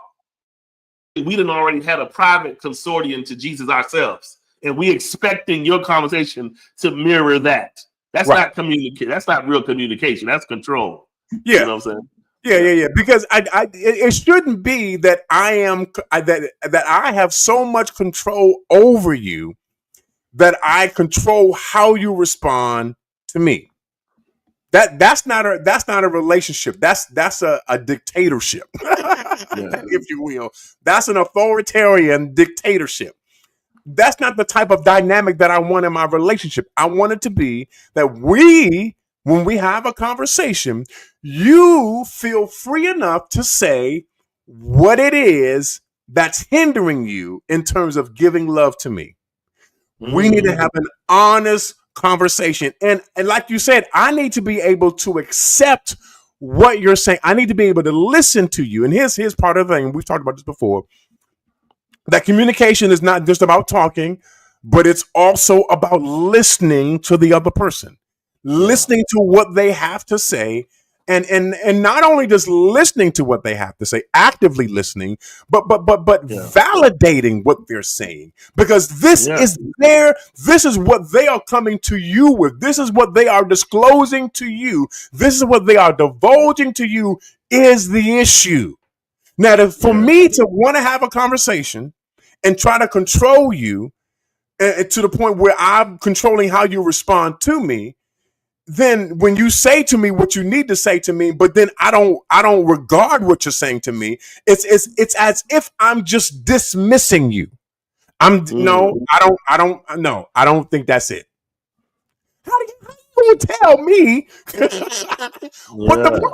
We done already had a private consortium to Jesus ourselves, and we expecting your conversation to mirror that. That's not communication. That's not real communication. That's control. Yeah, you know what I'm saying? Yeah. Because it shouldn't be that that I have so much control over you that I control how you respond to me. That's not a relationship. That's a dictatorship, if you will. That's an authoritarian dictatorship. That's not the type of dynamic that I want in my relationship. I want it to be that when we have a conversation, you feel free enough to say what it is that's hindering you in terms of giving love to me. We need to have an honest conversation. And like you said, I need to be able to accept what you're saying. I need to be able to listen to you. And here's part of the thing. We've talked about this before. That communication is not just about talking, but it's also about listening to the other person, listening to what they have to say. And not only just listening to what they have to say, actively listening, but validating what they're saying, because this is what they are coming to you with. This is what they are disclosing to you. This is what they are divulging to you is the issue. Now, for me to want to have a conversation and try to control you to the point where I'm controlling how you respond to me, then when you say to me what you need to say to me, but then I don't regard what you're saying to me, it's as if I'm just dismissing you. No, I don't think that's it. How you tell me what the problem?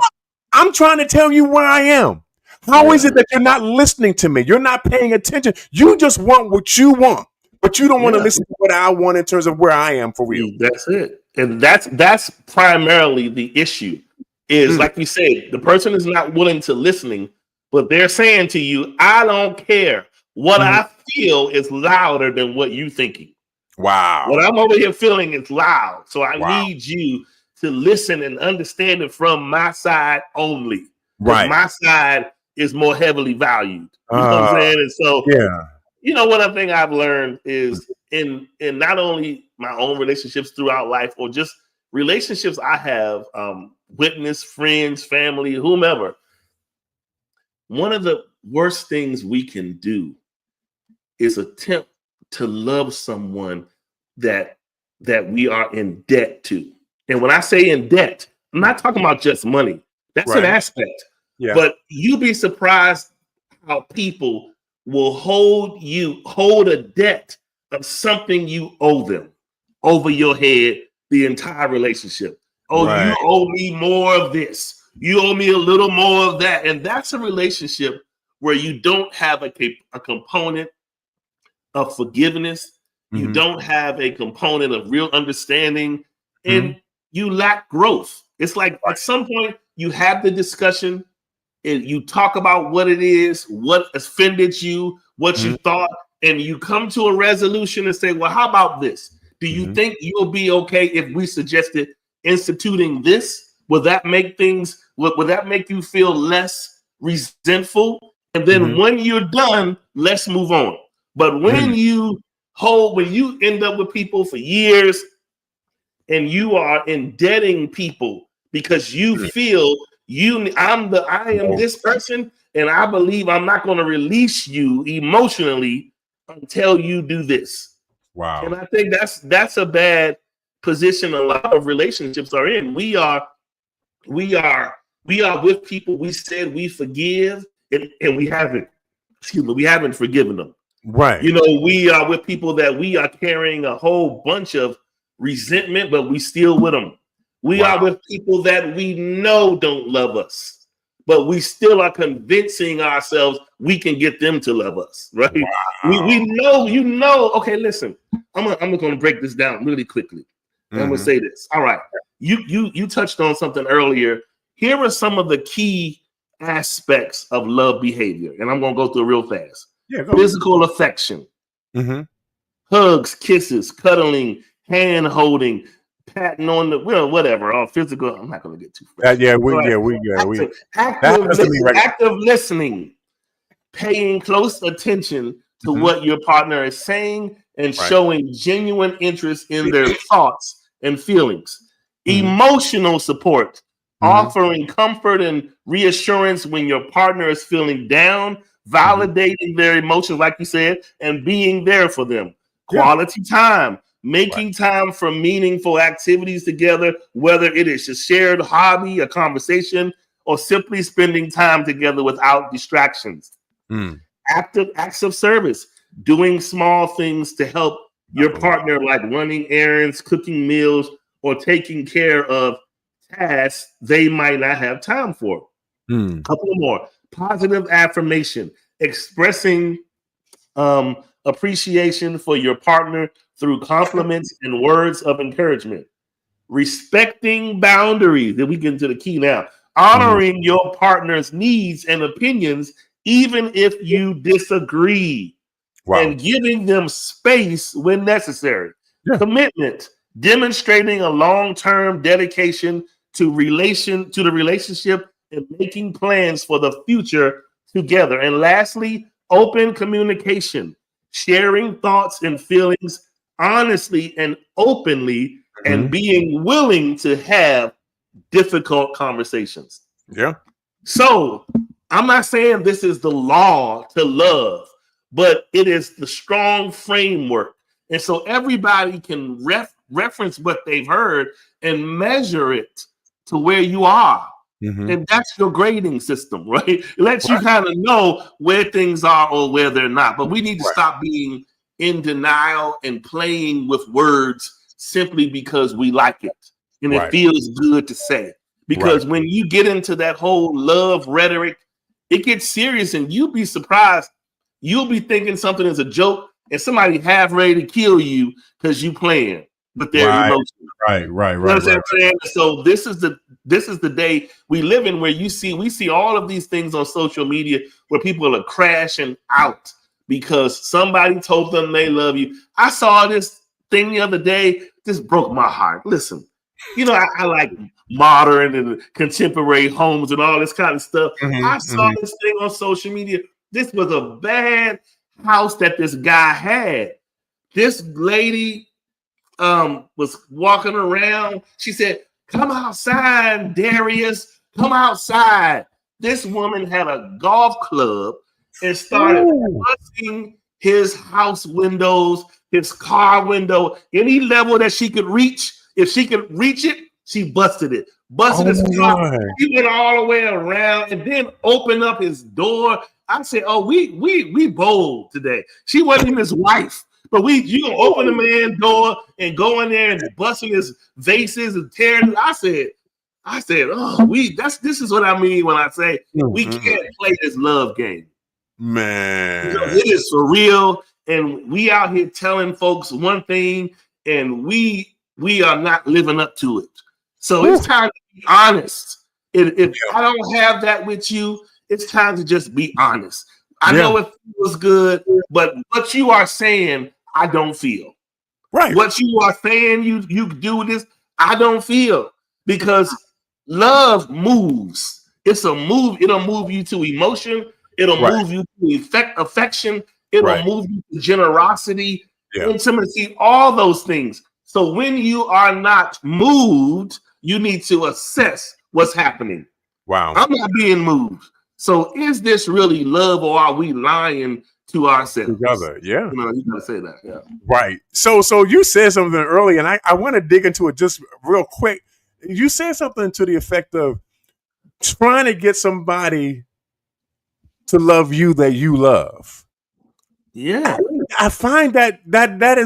I'm trying to tell you where I am. How is it that you're not listening to me? You're not paying attention. You just want what you want, but you don't want to listen to what I want in terms of where I am for real. That's it. And that's primarily the issue is like you said, the person is not willing to listening, but they're saying to you, I don't care. What I feel is louder than what you're thinking. Wow. What I'm over here feeling is loud. So I need you to listen and understand it from my side only. Right. My side is more heavily valued. You know what I'm saying? And so, you know, one other thing I've learned is in not only my own relationships throughout life or just relationships I have witnessed, friends, family, whomever, one of the worst things we can do is attempt to love someone that we are in debt to. And when I say in debt, I'm not talking about just money. That's an aspect. Yeah. But you'd be surprised how people will hold a debt of something you owe them over your head the entire relationship. Oh, Right. you owe me more of this. You owe me a little more of that. And that's a relationship where you don't have a component of forgiveness. You don't have a component of real understanding, and you lack growth. It's like at some point you have the discussion and you talk about what it is, what offended you, what you thought, and you come to a resolution and say, well, how about this? Do you think you'll be okay if we suggested instituting this? Will that make things, will that make you feel less resentful? And then when you're done, let's move on. But when you end up with people for years and you are indebting people because you feel I am this person, and I believe I'm not going to release you emotionally until you do this. Wow. And I think that's a bad position a lot of relationships are in. We are with people we said we forgive, and we haven't forgiven them. Right. You know, we are with people that we are carrying a whole bunch of resentment, but we still with them. We are with people that we know don't love us, but we still are convincing ourselves we can get them to love us, right? Wow. We know, okay, listen, I'm going to break this down really quickly. I'm going to say this. All right. You touched on something earlier. Here are some of the key aspects of love behavior, and I'm going to go through real fast. Yeah, physical affection, hugs, kisses, cuddling, hand holding, patting on the whatever. All physical. I'm not going to get too fast. Active listening, paying close attention to what your partner is saying and showing genuine interest in their thoughts and feelings. Emotional support, offering comfort and reassurance when your partner is feeling down, validating their emotions, like you said, and being there for them. Quality time, making time for meaningful activities together, whether it is a shared hobby, a conversation, or simply spending time together without distractions. Active acts of service, doing small things to help your partner, like running errands, cooking meals, or taking care of tasks they might not have time for. A couple more. Positive affirmation, expressing appreciation for your partner through compliments and words of encouragement. Respecting boundaries. Then we get into the key now. Honoring your partner's needs and opinions, even if you disagree. And giving them space when necessary. Commitment, demonstrating a long-term dedication to the relationship and making plans for the future together. And lastly, open communication, sharing thoughts and feelings honestly and openly, and being willing to have difficult conversations. So I'm not saying this is the law to love, but it is the strong framework. And so everybody can reference what they've heard and measure it to where you are. And that's your grading system, right? It lets you kind of know where things are or where they're not. But we need to stop being in denial and playing with words simply because we like it and it feels good to say. Because when you get into that whole love rhetoric, it gets serious, and you'll be surprised. You'll be thinking something is a joke, and somebody half ready to kill you because you playing with their emotions. Right. So this is the day we live in, where we see all of these things on social media where people are crashing out because somebody told them they love you. I saw this thing the other day. This broke my heart. Listen, you know, I like modern and contemporary homes and all this kind of stuff. I saw this thing on social media. This was a bad house that this guy had. This lady was walking around. She said, "Come outside, Darius. Come outside." This woman had a golf club and started busting his house windows, his car window, any level that she could reach. If she could reach it, she busted it. Busted his car. He went all the way around and then opened up his door I said, oh, we bold today. She wasn't even his wife. But you gonna open the man's door and go in there and busting his vases and tearing. I said, oh, this is what I mean when I say we can't play this love game. Man, it is for real, and we out here telling folks one thing, and we are not living up to it. So it's time to be honest. If I don't have that with you, it's time to just be honest. I know it feels good, but what you are saying, I don't feel. Right. What you are saying, you do this, I don't feel. Because love moves. It's a move. It'll move you to emotion. It'll move you to affection. It'll move you to generosity, intimacy, all those things. So when you are not moved, you need to assess what's happening. Wow. I'm not being moved. So is this really love, or are we lying to ourselves? Together, yeah. You gotta say that, yeah. Right. So you said something earlier, and I want to dig into it just real quick. You said something to the effect of trying to get somebody to love you that you love. Yeah. I find that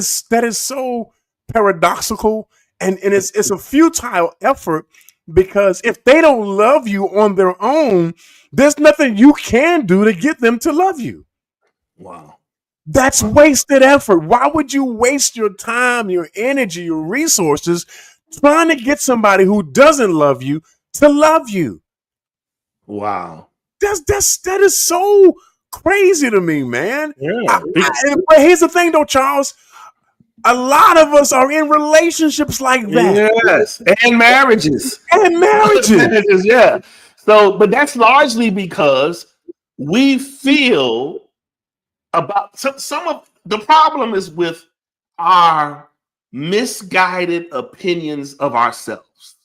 is so paradoxical, and it's a futile effort, because if they don't love you on their own, there's nothing you can do to get them to love you. Wow. That's wasted effort. Why would you waste your time, your energy, your resources trying to get somebody who doesn't love you to love you? Wow. That is so crazy to me, man. Yeah. But here's the thing, though, Charles. A lot of us are in relationships like that. Yes, and marriages. Yeah. So, but that's largely because we feel about some of the problem is with our misguided opinions of ourselves.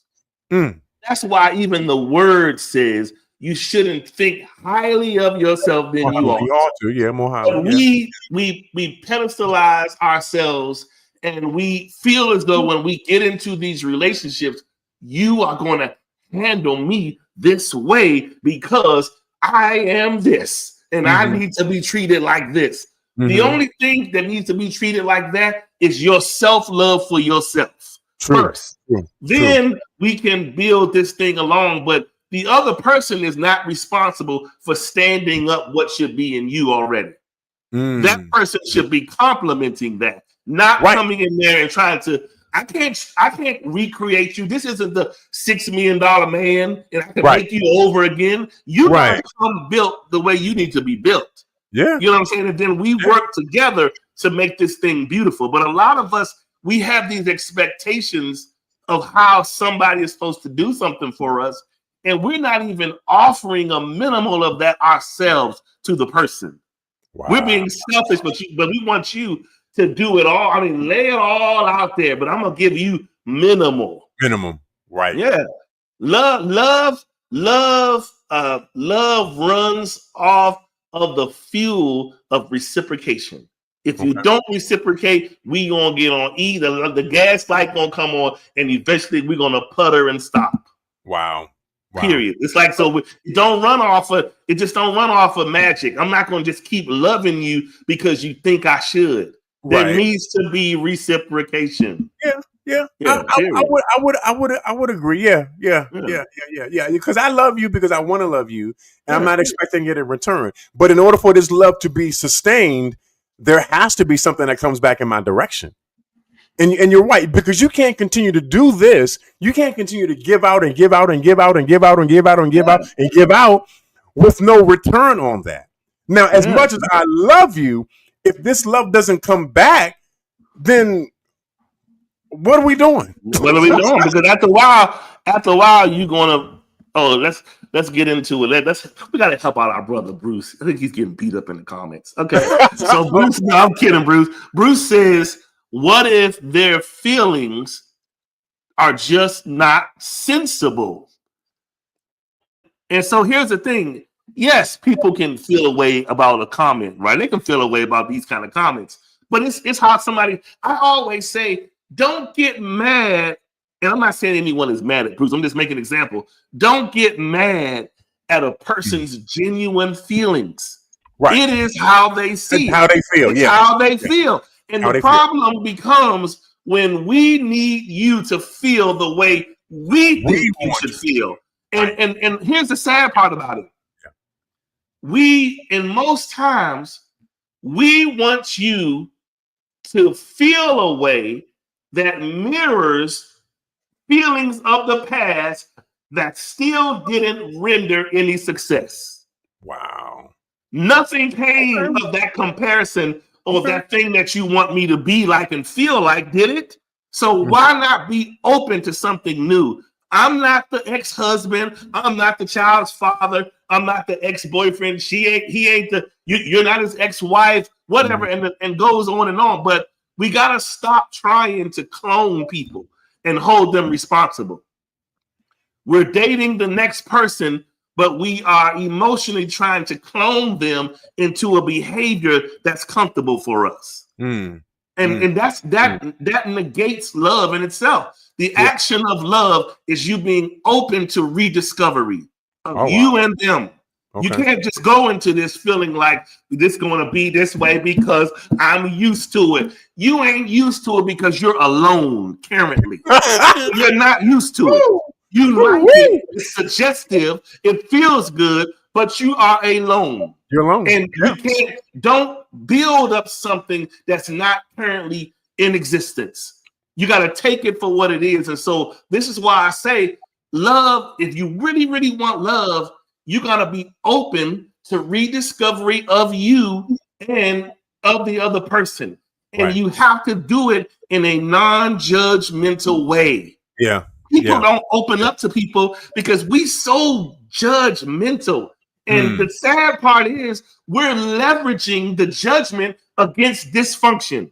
That's why even the word says you shouldn't think highly of yourself than you ought to. Yeah, more highly. We pedestalize ourselves, and we feel as though when we get into these relationships, you are going to handle me this way because I am this, and I need to be treated like this. The only thing that needs to be treated like that is your self-love for yourself first. Then we can build this thing along, but the other person is not responsible for standing up what should be in you already. That person should be complimenting that, not coming in there and trying to, I can't recreate you. This isn't the $6 million man, and I can make you over again. You gotta come built the way you need to be built. Yeah. You know what I'm saying? And then we work together to make this thing beautiful. But a lot of us, we have these expectations of how somebody is supposed to do something for us, and we're not even offering a minimal of that ourselves to the person. Wow. We're being selfish, but we want you to do it all. I mean, lay it all out there, but I'm gonna give you minimum, right? Yeah. Love runs off of the fuel of reciprocation. If you don't reciprocate, we gonna get on E. The gas light gonna come on, and eventually we're gonna putter and stop. Wow. Period. It's like, so don't run off of it. Just don't run off of magic. I'm not going to just keep loving you because you think I should. There needs to be reciprocation. Yeah. I would agree. Yeah. Because I love you because I want to love you, and I'm not expecting it in return. But in order for this love to be sustained, there has to be something that comes back in my direction. And you're right, because you can't continue to do this. You can't continue to give out and give out and give out and give out and give out and give out and give out with no return on that. Now, as much as I love you, if this love doesn't come back, then what are we doing? What are we doing? Because after a while, you're gonna. Oh, let's get into it. We gotta help out our brother Bruce. I think he's getting beat up in the comments. Okay, so Bruce. No, I'm kidding, Bruce. Bruce says, what if their feelings are just not sensible? And so here's the thing. Yes, people can feel a way about a comment, right? They can feel a way about these kind of comments. But it's how somebody, I always say, don't get mad. And I'm not saying anyone is mad at Bruce. I'm just making an example. Don't get mad at a person's genuine feelings. Right. It is how they see It's how they feel. It's Yeah. how they feel. And How the they feel. problem becomes when we need you to feel the way we think you should feel. And here's the sad part about it. And most times, we want you to feel a way that mirrors feelings of the past that still didn't render any success. Wow. Nothing came of that comparison or that thing that you want me to be like and feel like, did it? So why not be open to something new? I'm not the ex-husband. I'm not the child's father. I'm not the ex-boyfriend. He ain't you're not his ex-wife, whatever, and goes on and on. But we gotta stop trying to clone people and hold them responsible. We're dating the next person, but we are emotionally trying to clone them into a behavior that's comfortable for us. And that negates love in itself. The action of love is you being open to rediscovery of you and them. You can't just go into this feeling like this is going to be this way because I'm used to it. You ain't used to it because you're alone currently. You're not used to it. You like it. It's suggestive. It feels good, but you are alone. You're alone. And you don't build up something that's not currently in existence. You got to take it for what it is. And so this is why I say love, if you really, really want love, you got to be open to rediscovery of you and of the other person. And you have to do it in a non-judgmental way. Yeah. People don't open up to people because we so judgmental. And the sad part is we're leveraging the judgment against dysfunction.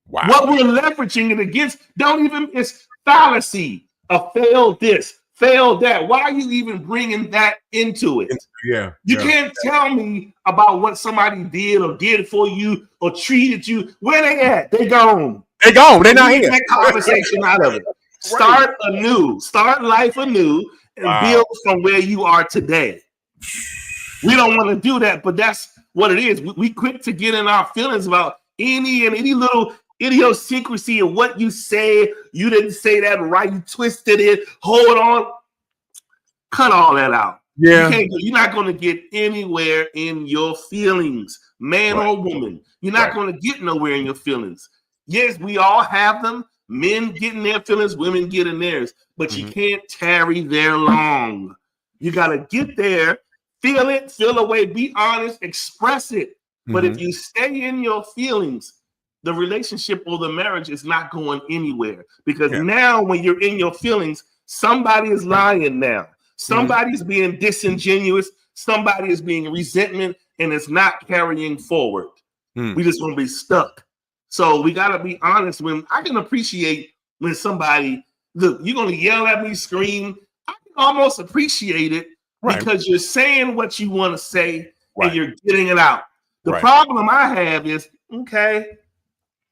Wow. What we're leveraging it against it's fallacy. A failed this, failed that. Why are you even bringing that into it? You can't tell me about what somebody did or did for you or treated you. Where they at? They gone. They gone. They're not here. That conversation out of it. Start anew. Start life anew and build from where you are today. We don't want to do that, but that's what it is. We quick to get in our feelings about any little idiosyncrasy of what you say. You didn't say that right. You twisted it. Hold on. Cut all that out. Yeah. You're not going to get anywhere in your feelings, man or woman. You're not going to get nowhere in your feelings. Yes, we all have them. Men getting their feelings, women getting theirs. But you can't tarry there long. You got to get there. Feel it, feel away, be honest, express it. But if you stay in your feelings, the relationship or the marriage is not going anywhere. Because now when you're in your feelings, somebody is lying now. Somebody's being disingenuous. Somebody is being resentment, and it's not carrying forward. We just want to be stuck. So we got to be honest. When I can appreciate when somebody, look, you're going to yell at me, scream. I can almost appreciate it. Because you're saying what you want to say and you're getting it out. The problem I have is, okay,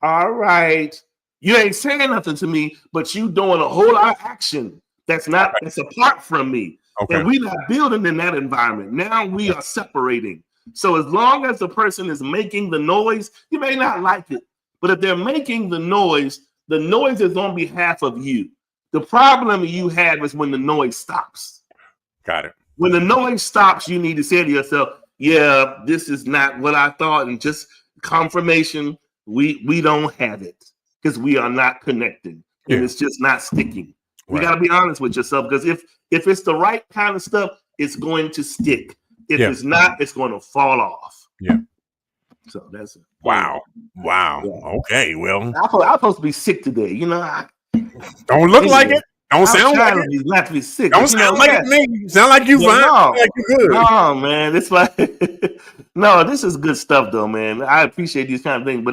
all right, you ain't saying nothing to me, but you doing a whole lot of action that's apart from me. And we're not building in that environment. Now we are separating. So as long as the person is making the noise, you may not like it. But if they're making the noise is on behalf of you. The problem you had was when the noise stops. Got it. When the noise stops, you need to say to yourself, yeah, this is not what I thought. And just confirmation, we don't have it because we are not connecting. And it's just not sticking. You got to be honest with yourself because if it's the right kind of stuff, it's going to stick. If it's not, it's going to fall off. Yeah. So that's it. Wow. Yeah. Okay. Well, I'm supposed to be sick today. You know, don't look like it. Don't sound like it. Not to be sick. Don't sound like it to me. You sound like you fine. No, like you good. No, man. It's like no. This is good stuff, though, man. I appreciate these kind of things, but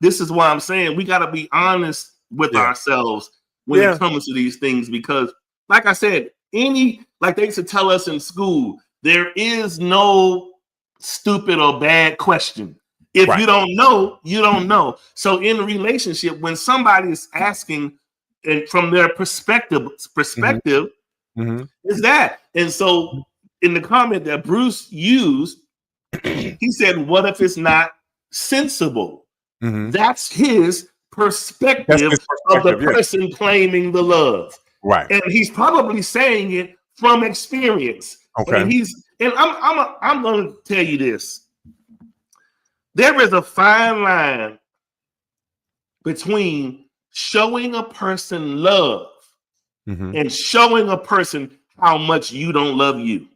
this is why I'm saying we got to be honest with ourselves when it comes to these things, because, like I said, like they used to tell us in school, there is no stupid or bad question. If you don't know, you don't know. So in a relationship, when somebody is asking, and from their perspective is that. And so in the comment that Bruce used, He said, what if it's not sensible? Mm-hmm. That's his perspective of the person claiming the love. Right. And he's probably saying it from experience. Okay. And I'm going to tell you this. There is a fine line between showing a person love and showing a person how much you don't love you.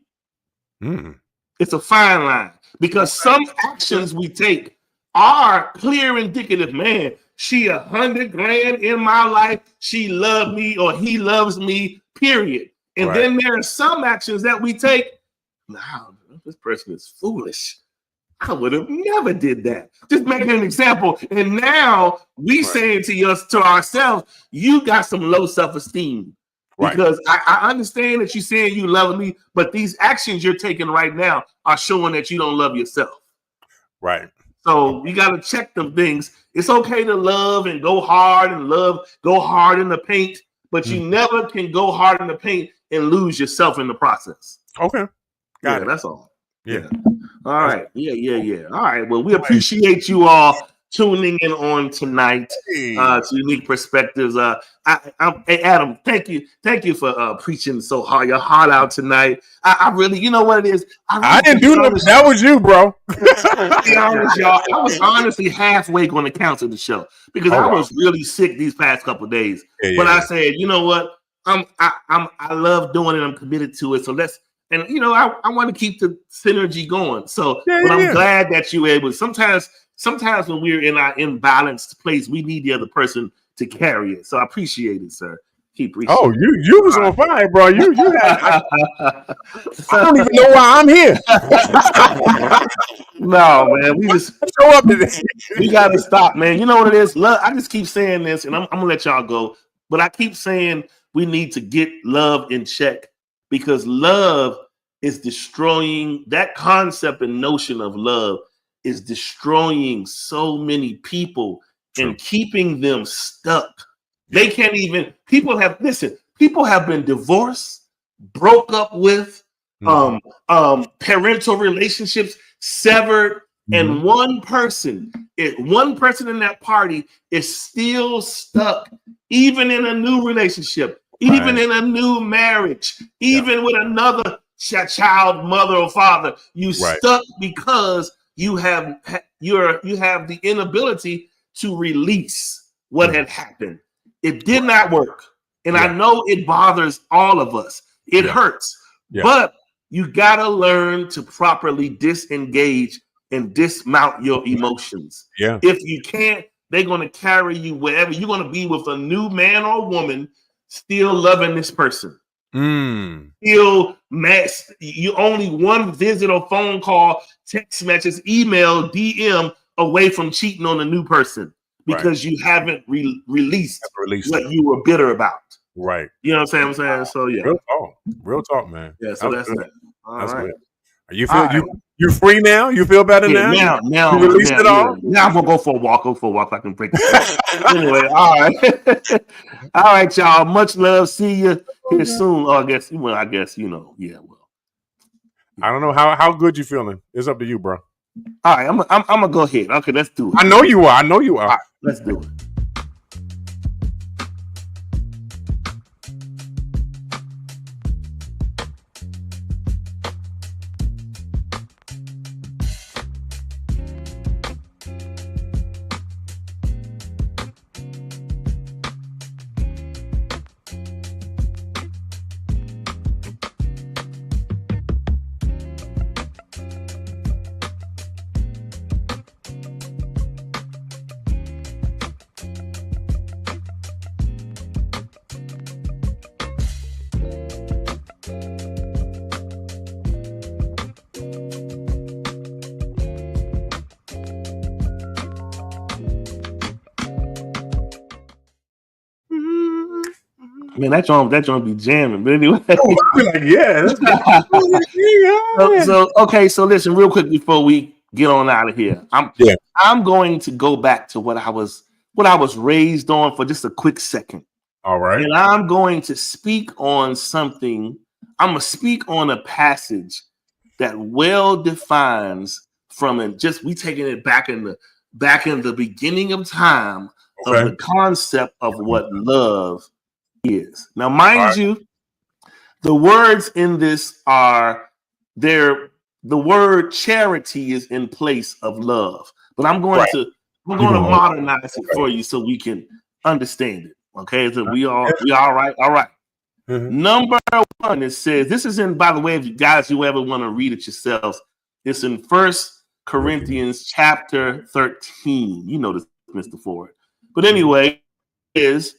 It's a fine line, because some actions we take are clear indicative. Man, she $100 grand in my life. She loved me, or he loves me, period. And then there are some actions that we take. Wow, this person is foolish. I would have never did that. Just making an example. And now we saying to ourselves, you got some low self-esteem. Because I understand that you're saying you love me, but these actions you're taking right now are showing that you don't love yourself. Right. So you got to check them things. It's okay to love and go hard and go hard in the paint, but you never can go hard in the paint and lose yourself in the process. Okay. Got it. That's all. Yeah. All right. Yeah. All right. Well, we appreciate you all tuning in on tonight to Unique Perspectives. Hey, Adam, thank you for preaching so hard, your heart out tonight. I really, you know what it is? I didn't do that. That was you, bro. To be honest, y'all, I was honestly halfway going to cancel the show because I was really sick these past couple of days. But I said, you know what? I love doing it. I'm committed to it. So let's. And, you know, I want to keep the synergy going. So but I'm glad that you were able. Sometimes when we're in our imbalanced place, we need the other person to carry it. So I appreciate it, sir. Keep reaching. Oh, you was on fire, bro. You had. I don't even know why I'm here. No, man. We just show up today. We got to stop, man. You know what it is? Love, I just keep saying this, and I'm going to let y'all go. But I keep saying we need to get love in check. Because love is destroying, that concept and notion of love is destroying so many people and keeping them stuck. They can't even, people have been divorced, broke up with, parental relationships severed, and one person in that party is still stuck, even in a new relationship. Even in a new marriage, even with another child, mother or father, you stuck because you have the inability to release what had happened. It did not work, and I know it bothers all of us. It hurts, but you gotta learn to properly disengage and dismount your emotions. If you can't, they're gonna carry you wherever you're gonna be with a new man or woman. Still loving this person. Still mess. You only one visit or phone call, text messages, email, DM away from cheating on a new person because you haven't released what you were bitter about. Right. You know what I'm saying? So yeah. Real talk, man. Yeah. So that's that. That's right. You feel you free now? You feel better now? Now you released it all. Now I'm gonna go for a walk. I can break it. Anyway, all right, all right, y'all. Much love. See you here soon. I guess you know. Yeah. Well, I don't know how good you feeling. It's up to you, bro. All right, I'm gonna go ahead. Okay, let's do it. I know you are. All right, let's do it. Man, that joint be jamming. But anyway, So listen, real quick before we get on out of here, I'm going to go back to what I was raised on for just a quick second. All right, and I'm going to speak on something. I'm gonna speak on a passage that well defines from, and just we taking it back in the beginning of time of the concept of what love is. Now, mind you, the words in this are there. The word charity is in place of love, but I'm going to modernize it for you so we can understand it. Okay, so we all right. All right. Number one, it says, this is in, by the way, if you guys, you ever want to read it yourselves, it's in 1 Corinthians chapter 13. You know this, Mr. Ford. But anyway, is,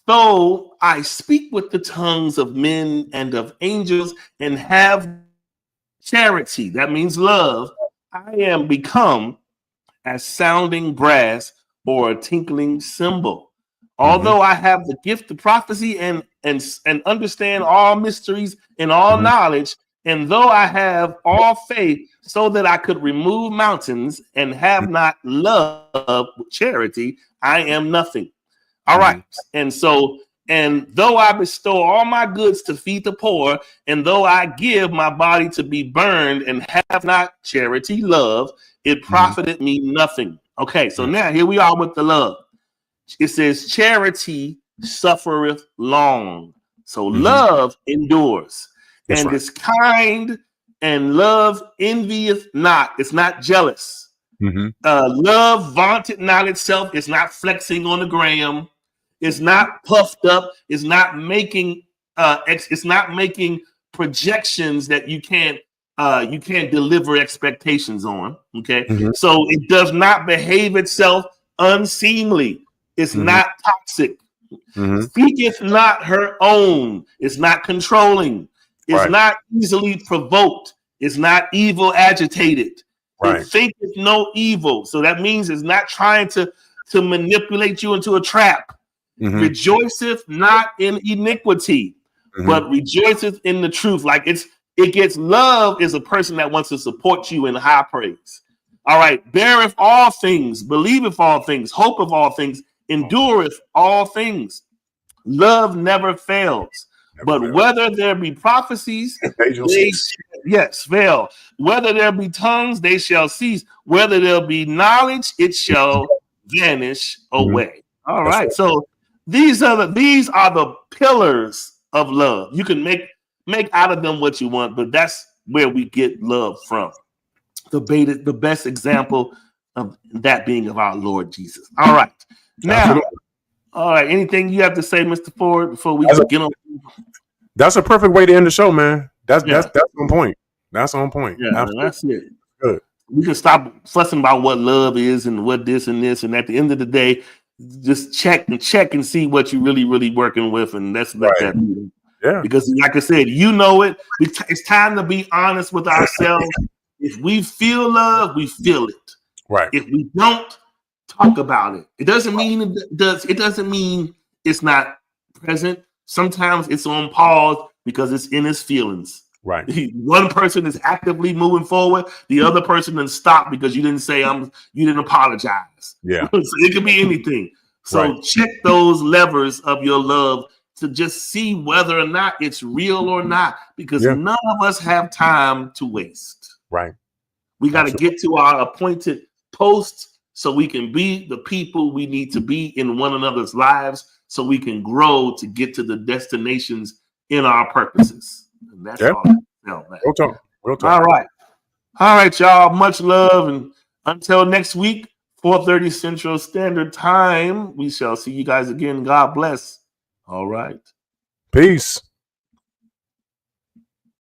though I speak with the tongues of men and of angels and have charity, that means love, I am become as sounding brass or a tinkling cymbal. Although I have the gift of prophecy and understand all mysteries and all knowledge, and though I have all faith so that I could remove mountains and have not love, charity, I am nothing. All right. And so, and though I bestow all my goods to feed the poor, and though I give my body to be burned and have not charity, love, it profited me nothing. Okay, so now here we are with the love. It says charity suffereth long. So love endures. That's and is kind, and love envieth not. It's not jealous. Love vaunted not itself. It's not flexing on the gram. It's not puffed up. It's not making projections that you can't deliver expectations on. Okay. So it does not behave itself unseemly. It's not toxic. Speaketh not her own. It's not controlling. It's not easily provoked. It's not evil agitated. It thinketh no evil. So that means it's not trying to manipulate you into a trap. Rejoiceth not in iniquity, but rejoiceth in the truth. Like it gets love is a person that wants to support you in high praise. All right. Beareth all things, believeth all things, hopeth all things, endureth all things. Love never fails. But whether there be prophecies, they fail. Whether there be tongues, they shall cease. Whether there be knowledge, it shall vanish away. All right. So these are the pillars of love. You can make out of them what you want, but that's where we get love from. The best example of that being of our Lord Jesus. All right. Now, all right. Anything you have to say, Mr. Ford, before we get on? That's a perfect way to end the show, man. That's on point. That's on point. Yeah, that's it. Good. We can stop fussing about what love is and what this and this, and at the end of the day, just check and see what you're really working with, and that's that. Yeah. Because, like I said, you know it. It's time to be honest with ourselves. If we feel love, we feel it. Right. If we don't, talk about it. It doesn't mean it does. It doesn't mean it's not present. Sometimes it's on pause because it's in his feelings. Right. One person is actively moving forward. The other person then stop because you didn't say you didn't apologize. Yeah. So it could be anything. So check those levers of your love to just see whether or not it's real or not, because none of us have time to waste. Right. We got to get to our appointed post so we can be the people we need to be in one another's lives, so we can grow to get to the destinations in our purposes. And that's all. We'll talk. All right, y'all. Much love, and until next week, 4:30 Central Standard Time, we shall see you guys again. God bless. All right. Peace.